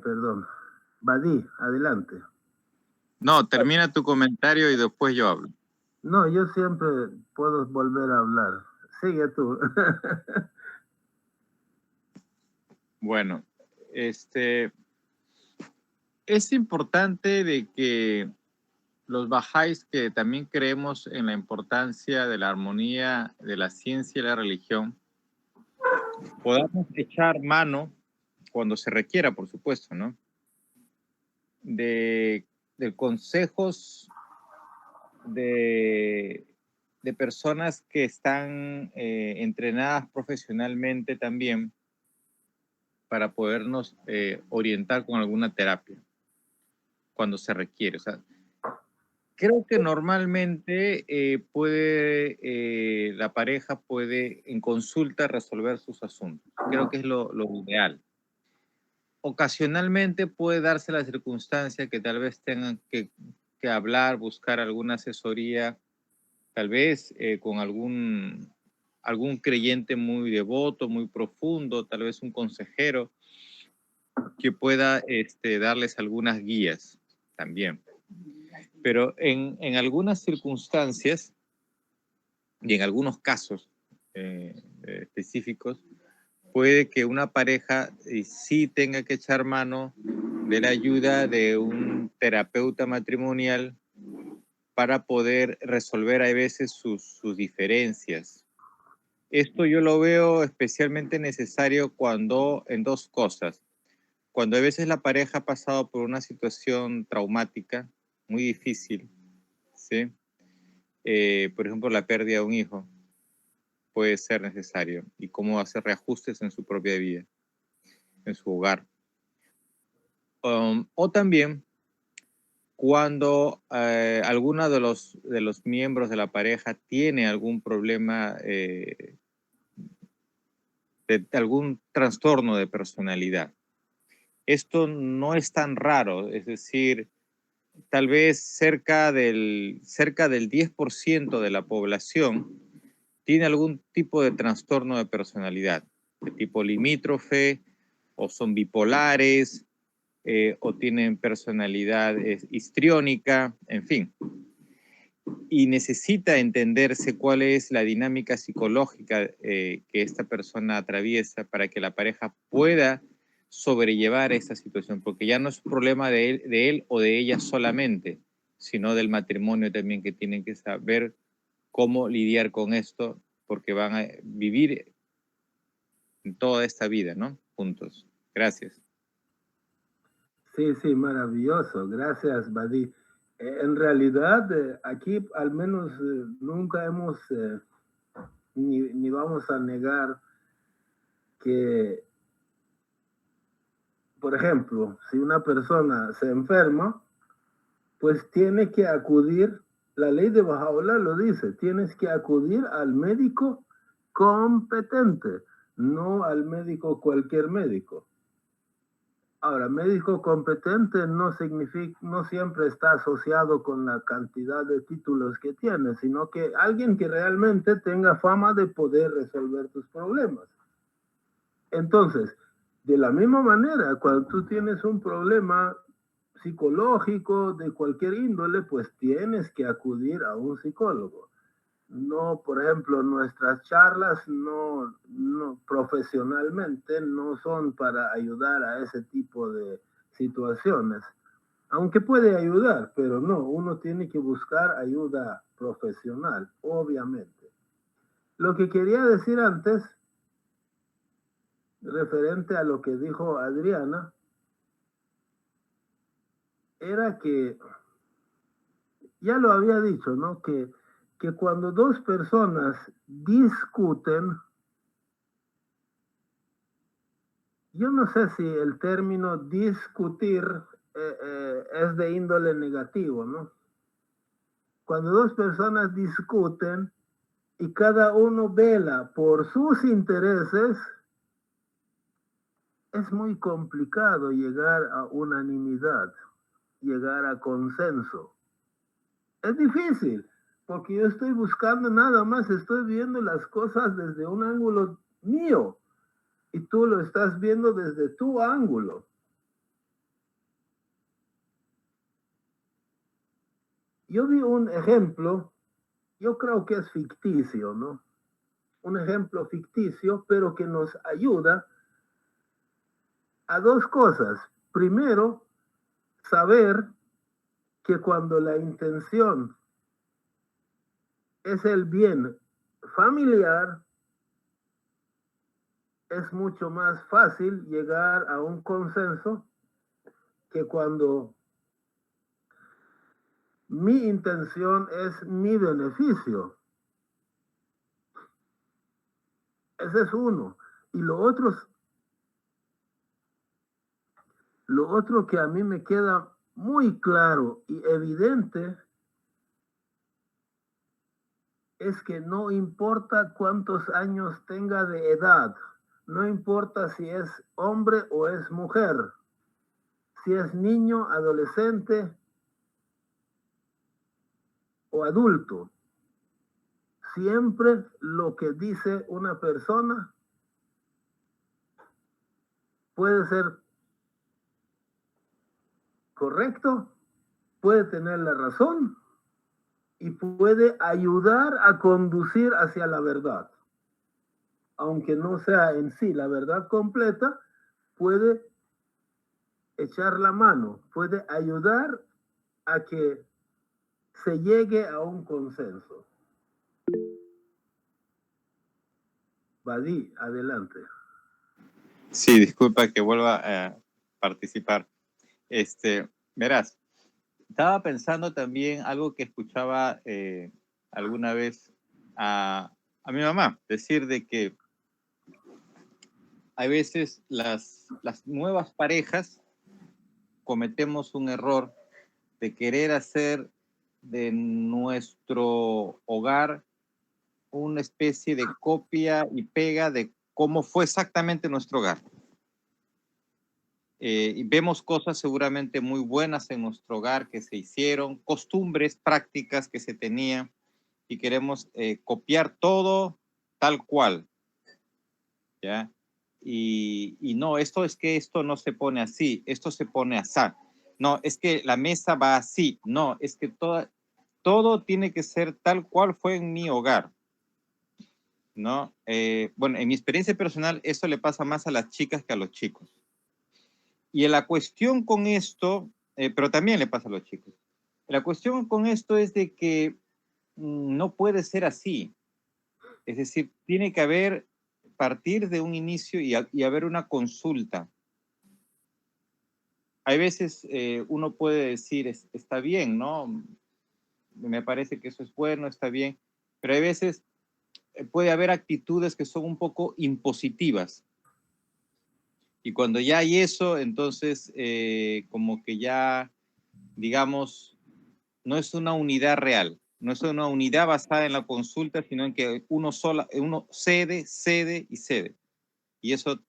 perdón. Badí, adelante. No, termina tu comentario y después yo hablo. No, yo siempre puedo volver a hablar. Sigue tú. Bueno, es importante de que los bajáis, que también creemos en la importancia de la armonía de la ciencia y la religión, podamos echar mano, cuando se requiera, por supuesto, ¿no? De consejos de personas que están entrenadas profesionalmente también para podernos orientar con alguna terapia cuando se requiere. O sea, creo que normalmente la pareja puede en consulta resolver sus asuntos. Creo que es lo ideal. Ocasionalmente puede darse la circunstancia que tal vez tengan que hablar, buscar alguna asesoría, tal vez con algún creyente muy devoto, muy profundo, tal vez un consejero que pueda darles algunas guías también. Pero en algunas circunstancias y en algunos casos específicos, puede que una pareja sí tenga que echar mano de la ayuda de un terapeuta matrimonial para poder resolver a veces sus diferencias. Esto yo lo veo especialmente necesario en dos cosas. Cuando a veces la pareja ha pasado por una situación traumática, muy difícil, ¿sí? Por ejemplo, la pérdida de un hijo, puede ser necesario, y cómo hacer reajustes en su propia vida, en su hogar. O también cuando alguno de los miembros de la pareja tiene algún problema, de algún trastorno de personalidad. Esto no es tan raro, es decir, tal vez cerca del 10% de la población tiene algún tipo de trastorno de personalidad, de tipo limítrofe, o son bipolares, o tienen personalidad histriónica, en fin. Y necesita entenderse cuál es la dinámica psicológica que esta persona atraviesa para que la pareja pueda sobrellevar esta situación, porque ya no es un problema de él o de ella solamente, sino del matrimonio también, que tienen que saber cómo lidiar con esto, porque van a vivir en toda esta vida, ¿no? Juntos. Gracias. Sí, maravilloso. Gracias, Badí. En realidad, aquí al menos nunca hemos, ni vamos a negar que, por ejemplo, si una persona se enferma, pues tiene que acudir, la ley de Bahá'u'lláh lo dice, tienes que acudir al médico competente, no al médico cualquier médico. Ahora, médico competente no significa, no siempre está asociado con la cantidad de títulos que tiene, sino que alguien que realmente tenga fama de poder resolver tus problemas. Entonces, de la misma manera, cuando tú tienes un problema psicológico de cualquier índole, pues tienes que acudir a un psicólogo. No, por ejemplo, nuestras charlas no profesionalmente no son para ayudar a ese tipo de situaciones. Aunque puede ayudar, pero no, uno tiene que buscar ayuda profesional, obviamente. Lo que quería decir antes, referente a lo que dijo Adriana, era que, ya lo había dicho, ¿no? Que cuando dos personas discuten, yo no sé si el término discutir es de índole negativo, ¿no? Cuando dos personas discuten y cada uno vela por sus intereses, es muy complicado llegar a unanimidad, llegar a consenso. Es difícil, porque yo estoy buscando nada más, estoy viendo las cosas desde un ángulo mío y tú lo estás viendo desde tu ángulo. Yo vi un ejemplo, yo creo que es ficticio, ¿no? Un ejemplo ficticio, pero que nos ayuda a dos cosas. Primero, saber que cuando la intención es el bien familiar, es mucho más fácil llegar a un consenso que cuando mi intención es mi beneficio. Ese es uno. Y lo otro que a mí me queda muy claro y evidente es que no importa cuántos años tenga de edad, no importa si es hombre o es mujer, si es niño, adolescente o adulto, siempre lo que dice una persona puede ser correcto, puede tener la razón y puede ayudar a conducir hacia la verdad. Aunque no sea en sí la verdad completa, puede echar la mano, puede ayudar a que se llegue a un consenso. Badí, adelante. Sí, disculpa que vuelva a participar. Verás, estaba pensando también algo que escuchaba alguna vez a mi mamá decir, de que a veces las nuevas parejas cometemos un error de querer hacer de nuestro hogar una especie de copia y pega de cómo fue exactamente nuestro hogar. Y vemos cosas seguramente muy buenas en nuestro hogar que se hicieron, costumbres, prácticas que se tenían, y queremos copiar todo tal cual, ¿ya? Y no, esto no se pone así, esto se pone así. No, es que la mesa va así. No, es que todo tiene que ser tal cual fue en mi hogar, ¿no? Bueno, en mi experiencia personal, eso le pasa más a las chicas que a los chicos. Y la cuestión con esto, pero también le pasa a los chicos. La cuestión con esto es de que no puede ser así. Es decir, tiene que partir de un inicio y haber una consulta. Hay veces uno puede decir, está bien, ¿no? Me parece que eso es bueno, está bien, pero hay veces puede haber actitudes que son un poco impositivas. Y cuando ya hay eso, entonces como que ya, digamos, no es una unidad real, no es una unidad basada en la consulta, sino en que uno cede y cede. Y eso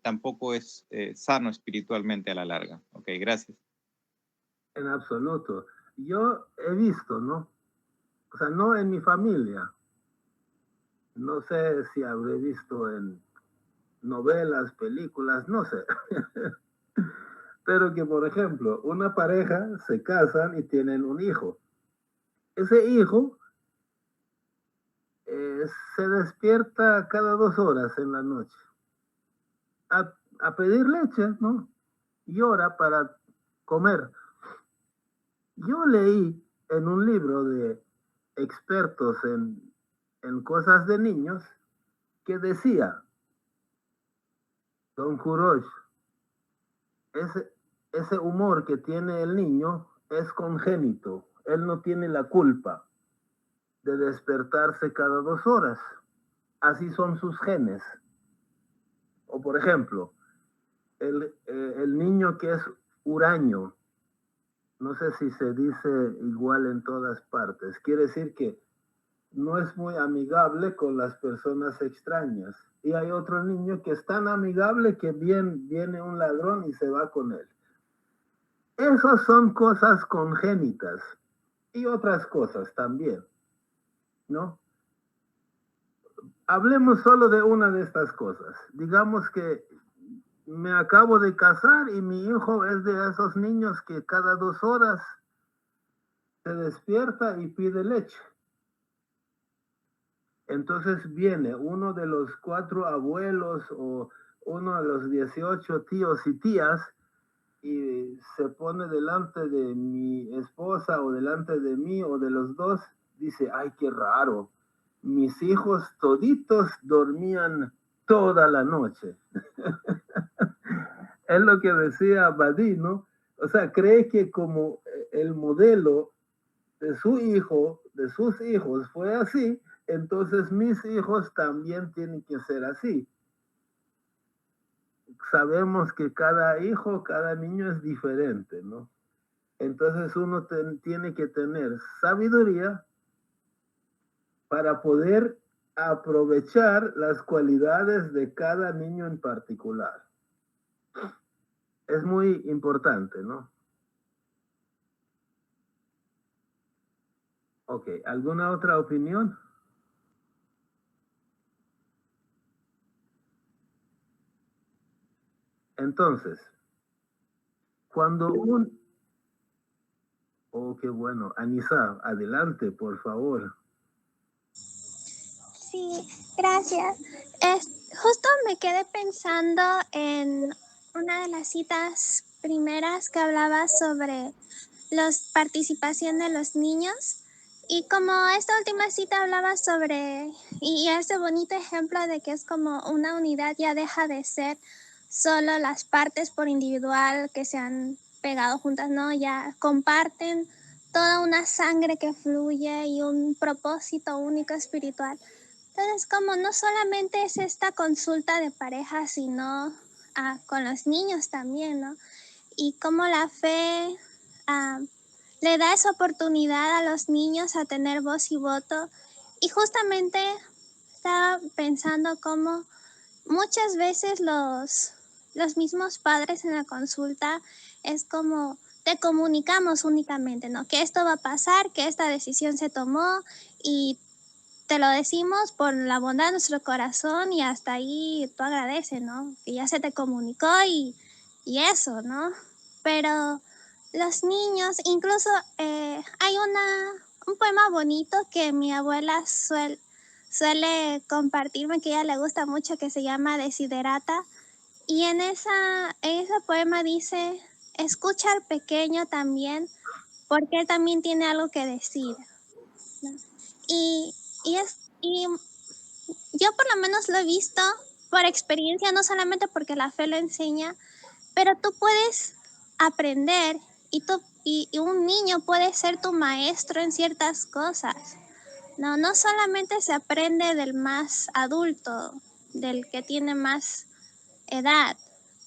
tampoco es sano espiritualmente a la larga. Ok, gracias. En absoluto. Yo he visto, ¿no? O sea, no en mi familia. No sé si habré visto en novelas, películas, no sé. Pero que, por ejemplo, una pareja se casan y tienen un hijo. Ese hijo se despierta cada 2 horas en la noche a pedir leche, ¿no? Llora para comer. Yo leí en un libro de expertos en cosas de niños que decía, Don Kurosh, ese humor que tiene el niño es congénito. Él no tiene la culpa de despertarse cada 2 horas. Así son sus genes. O por ejemplo, el niño que es huraño, no sé si se dice igual en todas partes, quiere decir que no es muy amigable con las personas extrañas. Y hay otro niño que es tan amigable que viene un ladrón y se va con él. Esas son cosas congénitas y otras cosas también, ¿no? Hablemos solo de una de estas cosas. Digamos que me acabo de casar y mi hijo es de esos niños que cada 2 horas se despierta y pide leche. Entonces viene uno de los 4 abuelos o uno de los 18 tíos y tías y se pone delante de mi esposa o delante de mí o de los dos, dice, ay, qué raro, mis hijos toditos dormían toda la noche. Es lo que decía Badí, ¿no? O sea, cree que como el modelo de su hijo, de sus hijos fue así, entonces mis hijos también tienen que ser así. Sabemos que cada hijo, cada niño es diferente, ¿no? Entonces uno tiene que tener sabiduría para poder aprovechar las cualidades de cada niño en particular. Es muy importante, ¿no? Ok, ¿alguna otra opinión? Entonces, cuando Oh, qué bueno. Anisa, adelante, por favor. Sí, gracias. Justo me quedé pensando en una de las citas primeras que hablaba sobre la participación de los niños. Y como esta última cita hablaba sobre, y ese bonito ejemplo de que es como una unidad ya deja de ser solo las partes por individual que se han pegado juntas, ¿no? Ya comparten toda una sangre que fluye y un propósito único espiritual. Entonces, como no solamente es esta consulta de pareja, sino con los niños también, ¿no? Y como la fe le da esa oportunidad a los niños a tener voz y voto. Y justamente estaba pensando cómo muchas veces los mismos padres en la consulta es como te comunicamos únicamente, ¿no? Que esto va a pasar, que esta decisión se tomó y te lo decimos por la bondad de nuestro corazón y hasta ahí tú agradeces, ¿no? Que ya se te comunicó y eso, ¿no? Pero los niños, incluso hay un poema bonito que mi abuela suele compartirme, que a ella le gusta mucho, que se llama Desiderata. Y en ese poema dice, escucha al pequeño también, porque él también tiene algo que decir, ¿no? Y yo por lo menos lo he visto por experiencia, no solamente porque la fe lo enseña, pero tú puedes aprender y un niño puede ser tu maestro en ciertas cosas. No solamente se aprende del más adulto, del que tiene más edad,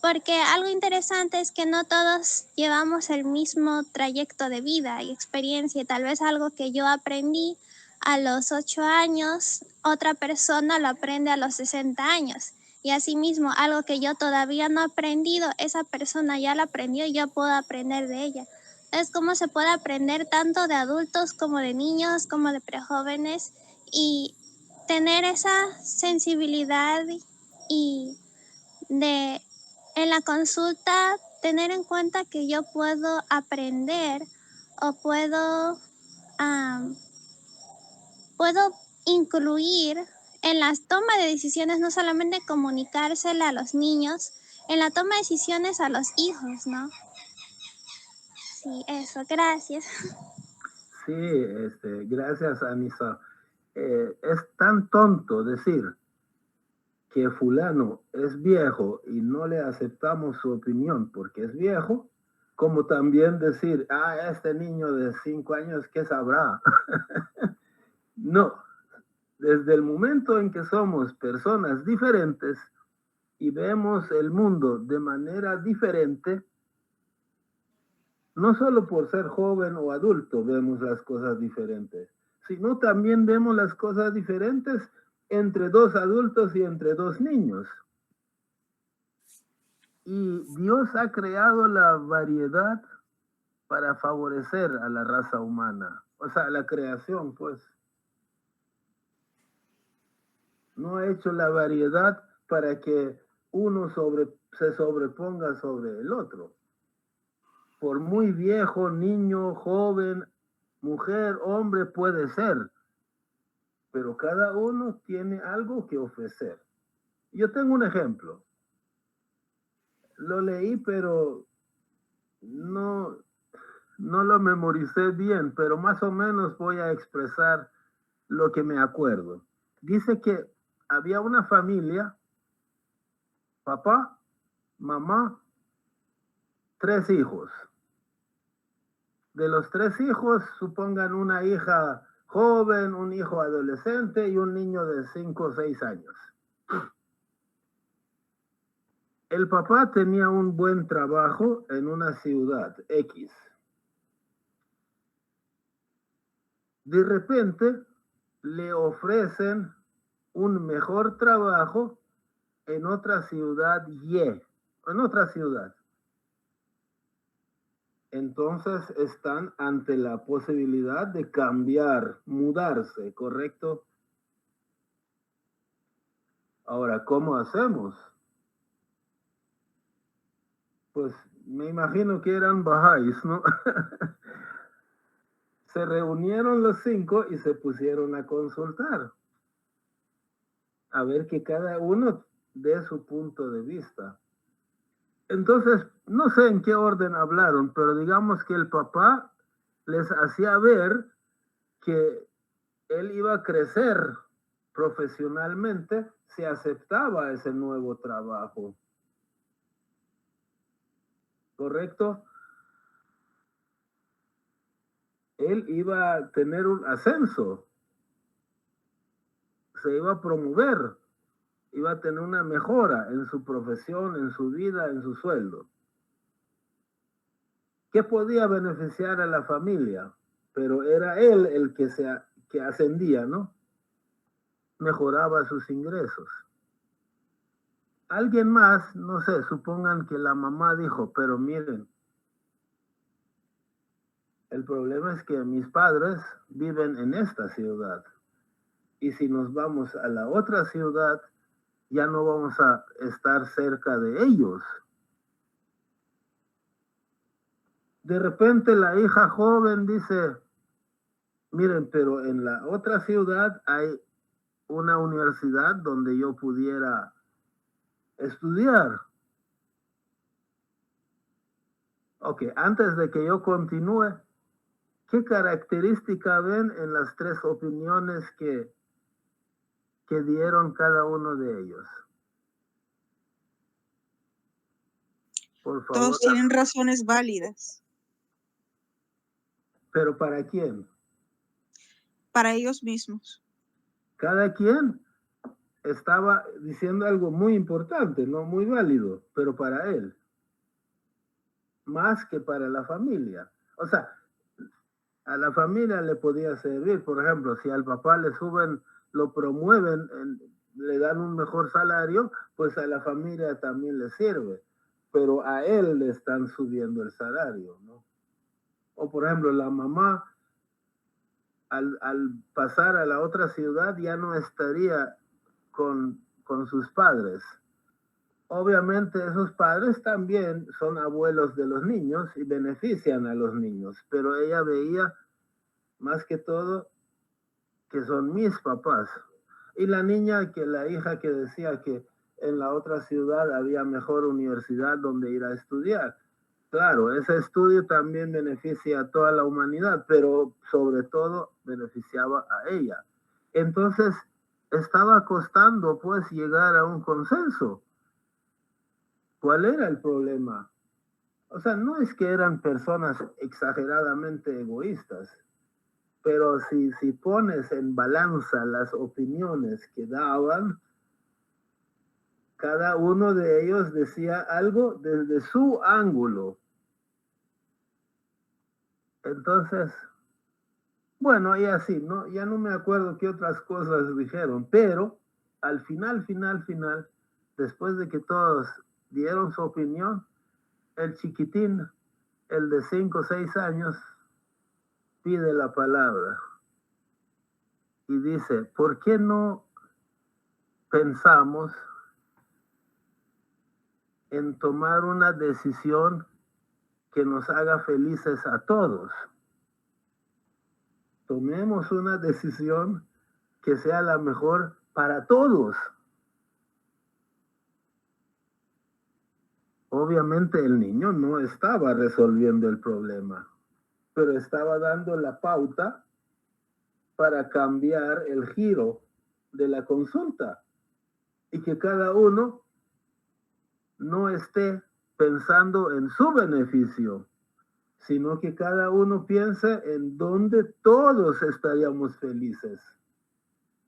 porque algo interesante es que no todos llevamos el mismo trayecto de vida y experiencia, y tal vez algo que yo aprendí a los 8 años, otra persona lo aprende a los 60 años. Y asimismo, algo que yo todavía no he aprendido, esa persona ya lo aprendió y yo puedo aprender de ella. Entonces, ¿cómo se puede aprender tanto de adultos como de niños, como de prejóvenes? Y tener esa sensibilidad y en la consulta tener en cuenta que yo puedo aprender o puedo incluir en las tomas de decisiones, no solamente comunicársela a los niños, en la toma de decisiones a los hijos, ¿no? Sí, eso, gracias. Sí, gracias, Anisa. Es tan tonto decir que fulano es viejo y no le aceptamos su opinión porque es viejo, como también decir, este niño de 5 años, ¿qué sabrá? No, desde el momento en que somos personas diferentes y vemos el mundo de manera diferente, no solo por ser joven o adulto vemos las cosas diferentes, sino también vemos las cosas diferentes entre 2 adultos y entre 2 niños. Y Dios ha creado la variedad para favorecer a la raza humana, o sea, la creación, pues. No ha hecho la variedad para que uno se sobreponga sobre el otro. Por muy viejo, niño, joven, mujer, hombre puede ser, pero cada uno tiene algo que ofrecer. Yo tengo un ejemplo. Lo leí, pero no lo memoricé bien, pero más o menos voy a expresar lo que me acuerdo. Dice que había una familia, papá, mamá, 3 hijos. De los 3 hijos, supongan una hija joven, un hijo adolescente y un niño de 5 o 6 años. El papá tenía un buen trabajo en una ciudad X. De repente le ofrecen un mejor trabajo en otra ciudad Y, en otra ciudad. Entonces están ante la posibilidad de cambiar, mudarse, ¿correcto? Ahora, ¿cómo hacemos? Pues me imagino que eran bahá'ís, ¿no? Se reunieron los 5 y se pusieron a consultar. A ver que cada uno dé su punto de vista. Entonces, no sé en qué orden hablaron, pero digamos que el papá les hacía ver que él iba a crecer profesionalmente si aceptaba ese nuevo trabajo. ¿Correcto? Él iba a tener un ascenso, se iba a promover, iba a tener una mejora en su profesión, en su vida, en su sueldo. que podía beneficiar a la familia, pero era él el que ascendía, ¿no? Mejoraba sus ingresos. Alguien más, no sé, supongan que la mamá dijo, pero miren, el problema es que mis padres viven en esta ciudad. Y si nos vamos a la otra ciudad, ya no vamos a estar cerca de ellos. De repente la hija joven dice, miren, pero en la otra ciudad hay una universidad donde yo pudiera estudiar. Ok, antes de que yo continúe, ¿qué característica ven en las tres opiniones que dieron cada uno de ellos? Por favor. Todos tienen razones válidas. ¿Pero para quién? Para ellos mismos. Cada quien estaba diciendo algo muy importante, no muy válido, pero para él. Más que para la familia. O sea, a la familia le podía servir, por ejemplo, si al papá le suben, lo promueven, le dan un mejor salario, pues a la familia también le sirve. Pero a él le están subiendo el salario, ¿no? O por ejemplo, la mamá al pasar a la otra ciudad ya no estaría con sus padres. Obviamente esos padres también son abuelos de los niños y benefician a los niños, pero ella veía más que todo que son mis papás. Y la hija que decía que en la otra ciudad había mejor universidad donde ir a estudiar. Claro, ese estudio también beneficia a toda la humanidad, pero sobre todo beneficiaba a ella. Entonces, estaba costando pues llegar a un consenso. ¿Cuál era el problema? O sea, no es que eran personas exageradamente egoístas, pero si pones en balanza las opiniones que daban, cada uno de ellos decía algo desde su ángulo. Entonces, bueno, y así, ¿no? Ya no me acuerdo qué otras cosas dijeron, pero al final, después de que todos dieron su opinión, el chiquitín, el de 5 o 6 años, pide la palabra y dice, ¿por qué no pensamos en tomar una decisión que nos haga felices a todos? Tomemos una decisión que sea la mejor para todos. Obviamente el niño no estaba resolviendo el problema, pero estaba dando la pauta para cambiar el giro de la consulta y que cada uno no esté pensando en su beneficio, sino que cada uno piense en dónde todos estaríamos felices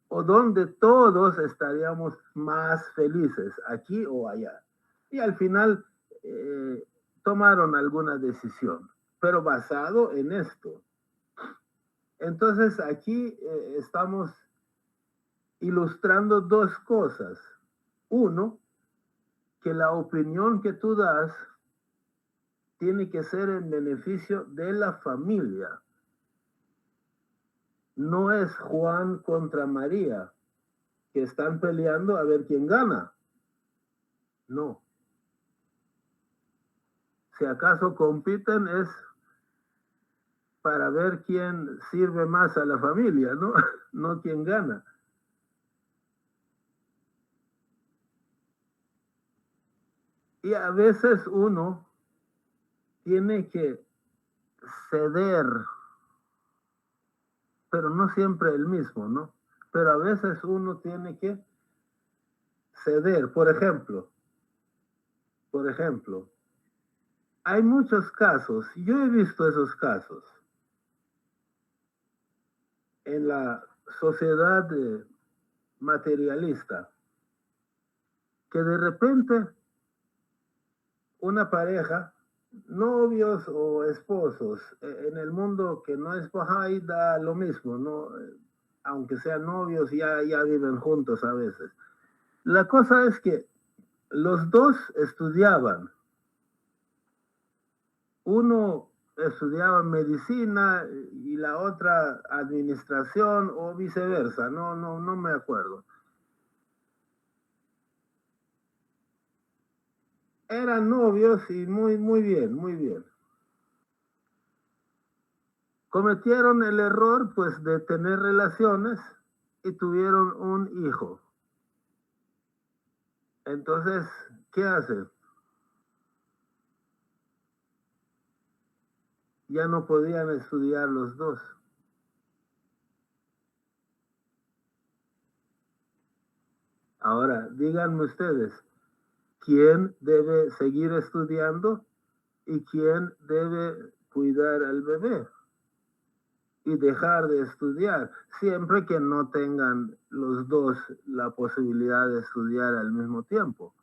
o dónde todos estaríamos más felices, aquí o allá. Y al final tomaron alguna decisión, pero basado en esto. Entonces aquí estamos ilustrando dos cosas. Uno, que la opinión que tú das tiene que ser en beneficio de la familia. No es Juan contra María, que están peleando a ver quién gana. No. Si acaso compiten es para ver quién sirve más a la familia, ¿no? No quién gana. Y a veces uno tiene que ceder, pero no siempre el mismo, ¿no? Pero a veces uno tiene que ceder. Por ejemplo, hay muchos casos, yo he visto esos casos en la sociedad materialista, que de repente una pareja novios o esposos. En el mundo que no es Bahá'í da lo mismo, ¿no? Aunque sean novios, ya viven juntos a veces. La cosa es que los dos estudiaban. Uno estudiaba medicina y la otra administración o viceversa, no me acuerdo. Eran novios y muy bien. Cometieron el error, pues, de tener relaciones y tuvieron un hijo. Entonces, ¿qué hacen? Ya no podían estudiar los dos. Ahora, díganme ustedes, ¿quién debe seguir estudiando y quién debe cuidar al bebé y dejar de estudiar, siempre que no tengan los dos la posibilidad de estudiar al mismo tiempo?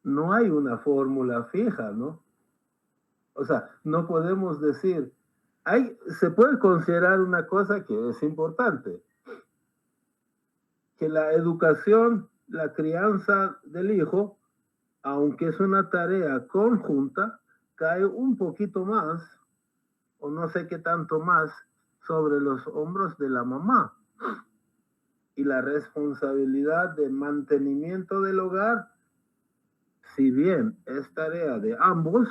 No hay una fórmula fija, ¿no? O sea, no podemos decir, se puede considerar una cosa que es importante, que la educación, la crianza del hijo, aunque es una tarea conjunta, cae un poquito más, o no sé qué tanto más, sobre los hombros de la mamá. Y la responsabilidad de mantenimiento del hogar, si bien es tarea de ambos,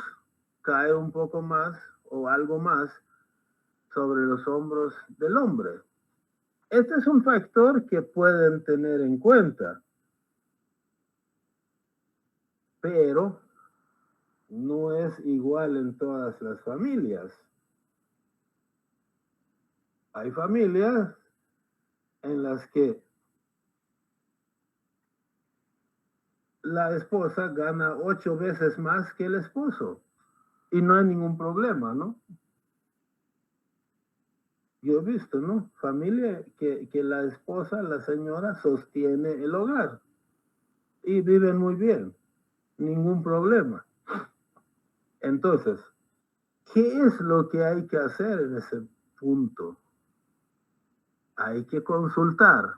cae un poco más o algo más sobre los hombros del hombre. Este es un factor que pueden tener en cuenta, pero no es igual en todas las familias. Hay familias en las que la esposa gana 8 veces más que el esposo y no hay ningún problema, ¿no? Yo he visto, ¿no? Familia que la esposa, la señora, sostiene el hogar y viven muy bien, ningún problema. Entonces, ¿qué es lo que hay que hacer en ese punto? Hay que consultar,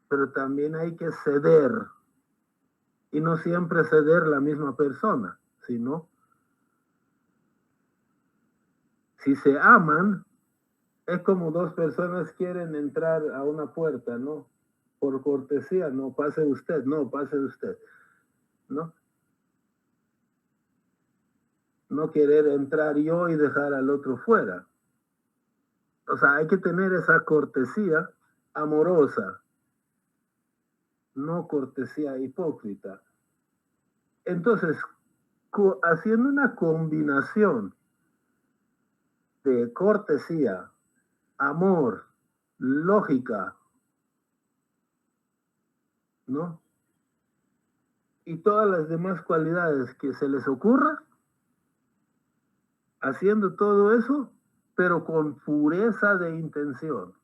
pero también hay que ceder. Y no siempre ceder la misma persona, sino si se aman, es como dos personas quieren entrar a una puerta, ¿no? Por cortesía, no pase usted, ¿no? No querer entrar yo y dejar al otro fuera. O sea, hay que tener esa cortesía amorosa, no cortesía hipócrita. Entonces, haciendo una combinación de cortesía, amor, lógica, ¿no? Y todas las demás cualidades que se les ocurra, haciendo todo eso, pero con pureza de intención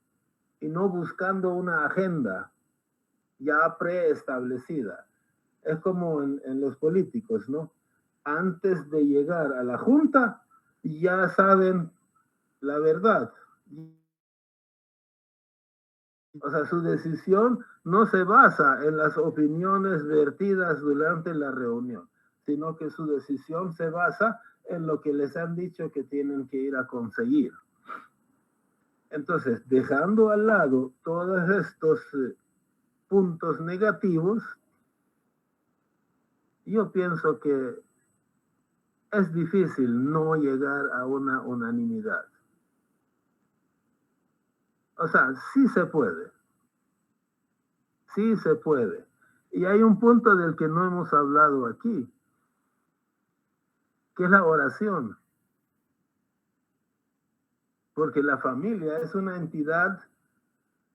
y no buscando una agenda ya preestablecida. Es como en los políticos, ¿no? Antes de llegar a la junta, ya saben la verdad. O sea, su decisión no se basa en las opiniones vertidas durante la reunión, sino que su decisión se basa en lo que les han dicho que tienen que ir a conseguir. Entonces, dejando al lado todos estos puntos negativos, yo pienso que es difícil no llegar a una unanimidad. O sea, sí se puede. Sí se puede. Y hay un punto del que no hemos hablado aquí, que es la oración. Porque la familia es una entidad,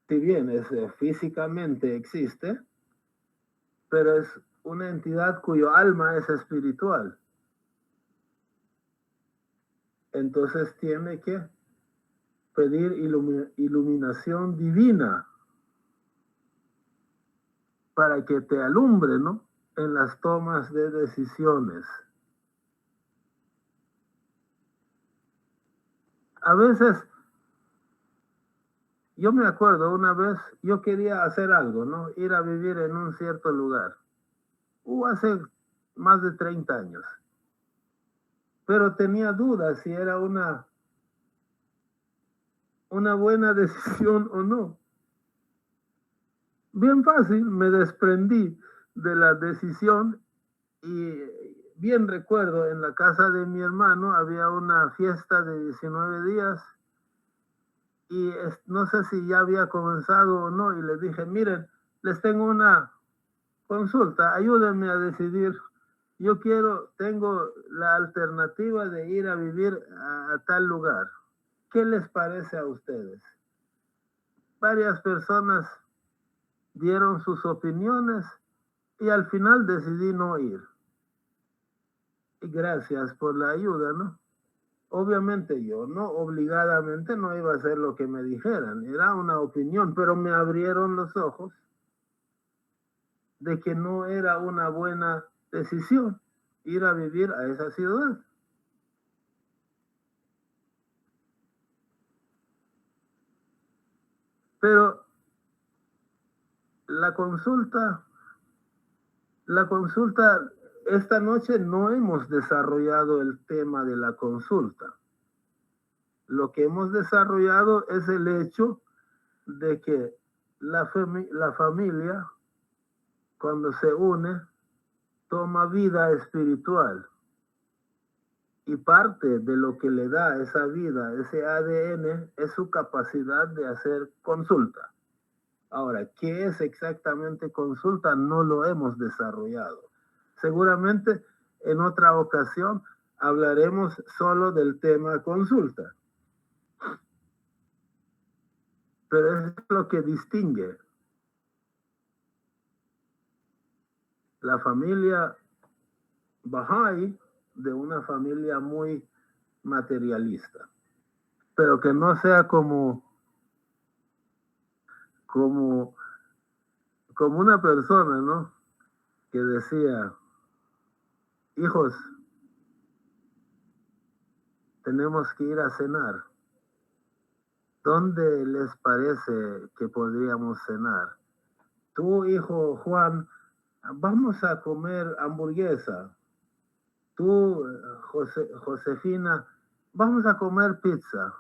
si bien físicamente existe, pero es una entidad cuyo alma es espiritual. Entonces tiene que pedir iluminación divina para que te alumbre, ¿no? en las tomas de decisiones. A veces, yo me acuerdo una vez, yo quería hacer algo, ¿no? Ir a vivir en un cierto lugar. Hace más de 30 años. Pero tenía dudas si era una buena decisión o no. Bien fácil, me desprendí de la decisión y bien recuerdo, en la casa de mi hermano había una fiesta de 19 días y no sé si ya había comenzado o no, y les dije, miren, les tengo una consulta, ayúdenme a decidir. Yo tengo la alternativa de ir a vivir a tal lugar. ¿Qué les parece a ustedes? Varias personas dieron sus opiniones y al final decidí no ir. Y gracias por la ayuda, ¿no? Obviamente yo no obligadamente no iba a hacer lo que me dijeran, era una opinión, pero me abrieron los ojos de que no era una buena decisión ir a vivir a esa ciudad. Pero la consulta, esta noche no hemos desarrollado el tema de la consulta. Lo que hemos desarrollado es el hecho de que la familia, cuando se une, toma vida espiritual. Y parte de lo que le da esa vida, ese ADN, es su capacidad de hacer consulta. Ahora, ¿qué es exactamente consulta? No lo hemos desarrollado. Seguramente en otra ocasión hablaremos solo del tema consulta. Pero es lo que distingue la familia Bahá'í de una familia muy materialista. Pero que no sea como una persona, ¿no? Que decía, hijos, tenemos que ir a cenar. ¿Dónde les parece que podríamos cenar? Tú, hijo Juan, vamos a comer hamburguesa. Tú, Josefina, vamos a comer pizza.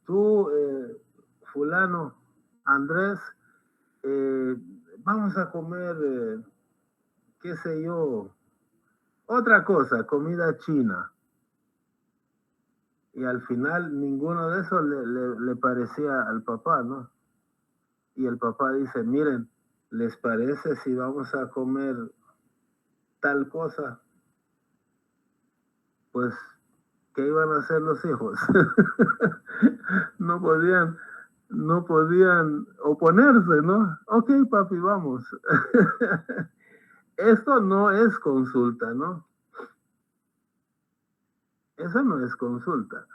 Tú, fulano, Andrés, vamos a comer, qué sé yo, otra cosa, comida china. Y al final ninguno de esos le parecía al papá, ¿no? Y el papá dice, miren, ¿les parece si vamos a comer tal cosa? Pues, ¿qué iban a hacer los hijos? No podían oponerse, ¿no? Ok, papi, vamos. Esto no es consulta, ¿no? Eso no es consulta.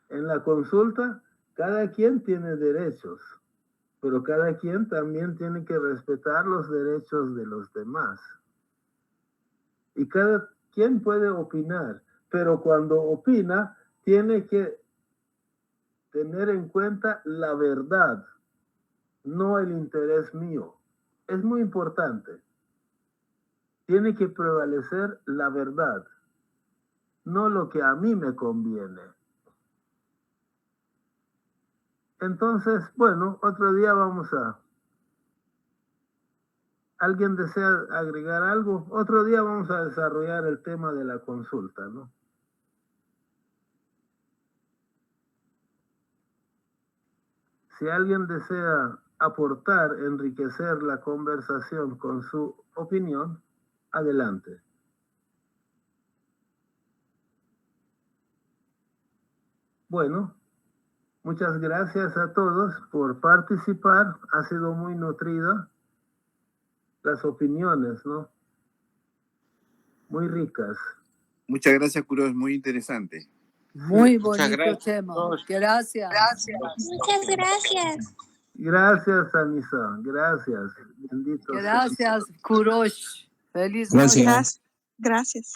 En la consulta, cada quien tiene derechos, pero cada quien también tiene que respetar los derechos de los demás. Y cada quien puede opinar, pero cuando opina, tiene que tener en cuenta la verdad, no el interés mío. Es muy importante. Tiene que prevalecer la verdad, no lo que a mí me conviene. Entonces, bueno, otro día ¿alguien desea agregar algo? Otro día vamos a desarrollar el tema de la consulta, ¿no? Si alguien desea aportar, enriquecer la conversación con su opinión, adelante. Bueno, muchas gracias a todos por participar. Ha sido muy nutrida las opiniones, ¿no? Muy ricas. Muchas gracias, Kuro, es muy interesante. Muy Muchas bonito gracias. tema. Gracias. Muchas gracias. Gracias, Anissa. Gracias. Bendito sea. Gracias, Kurosh. Feliz Gracias. noche. Gracias.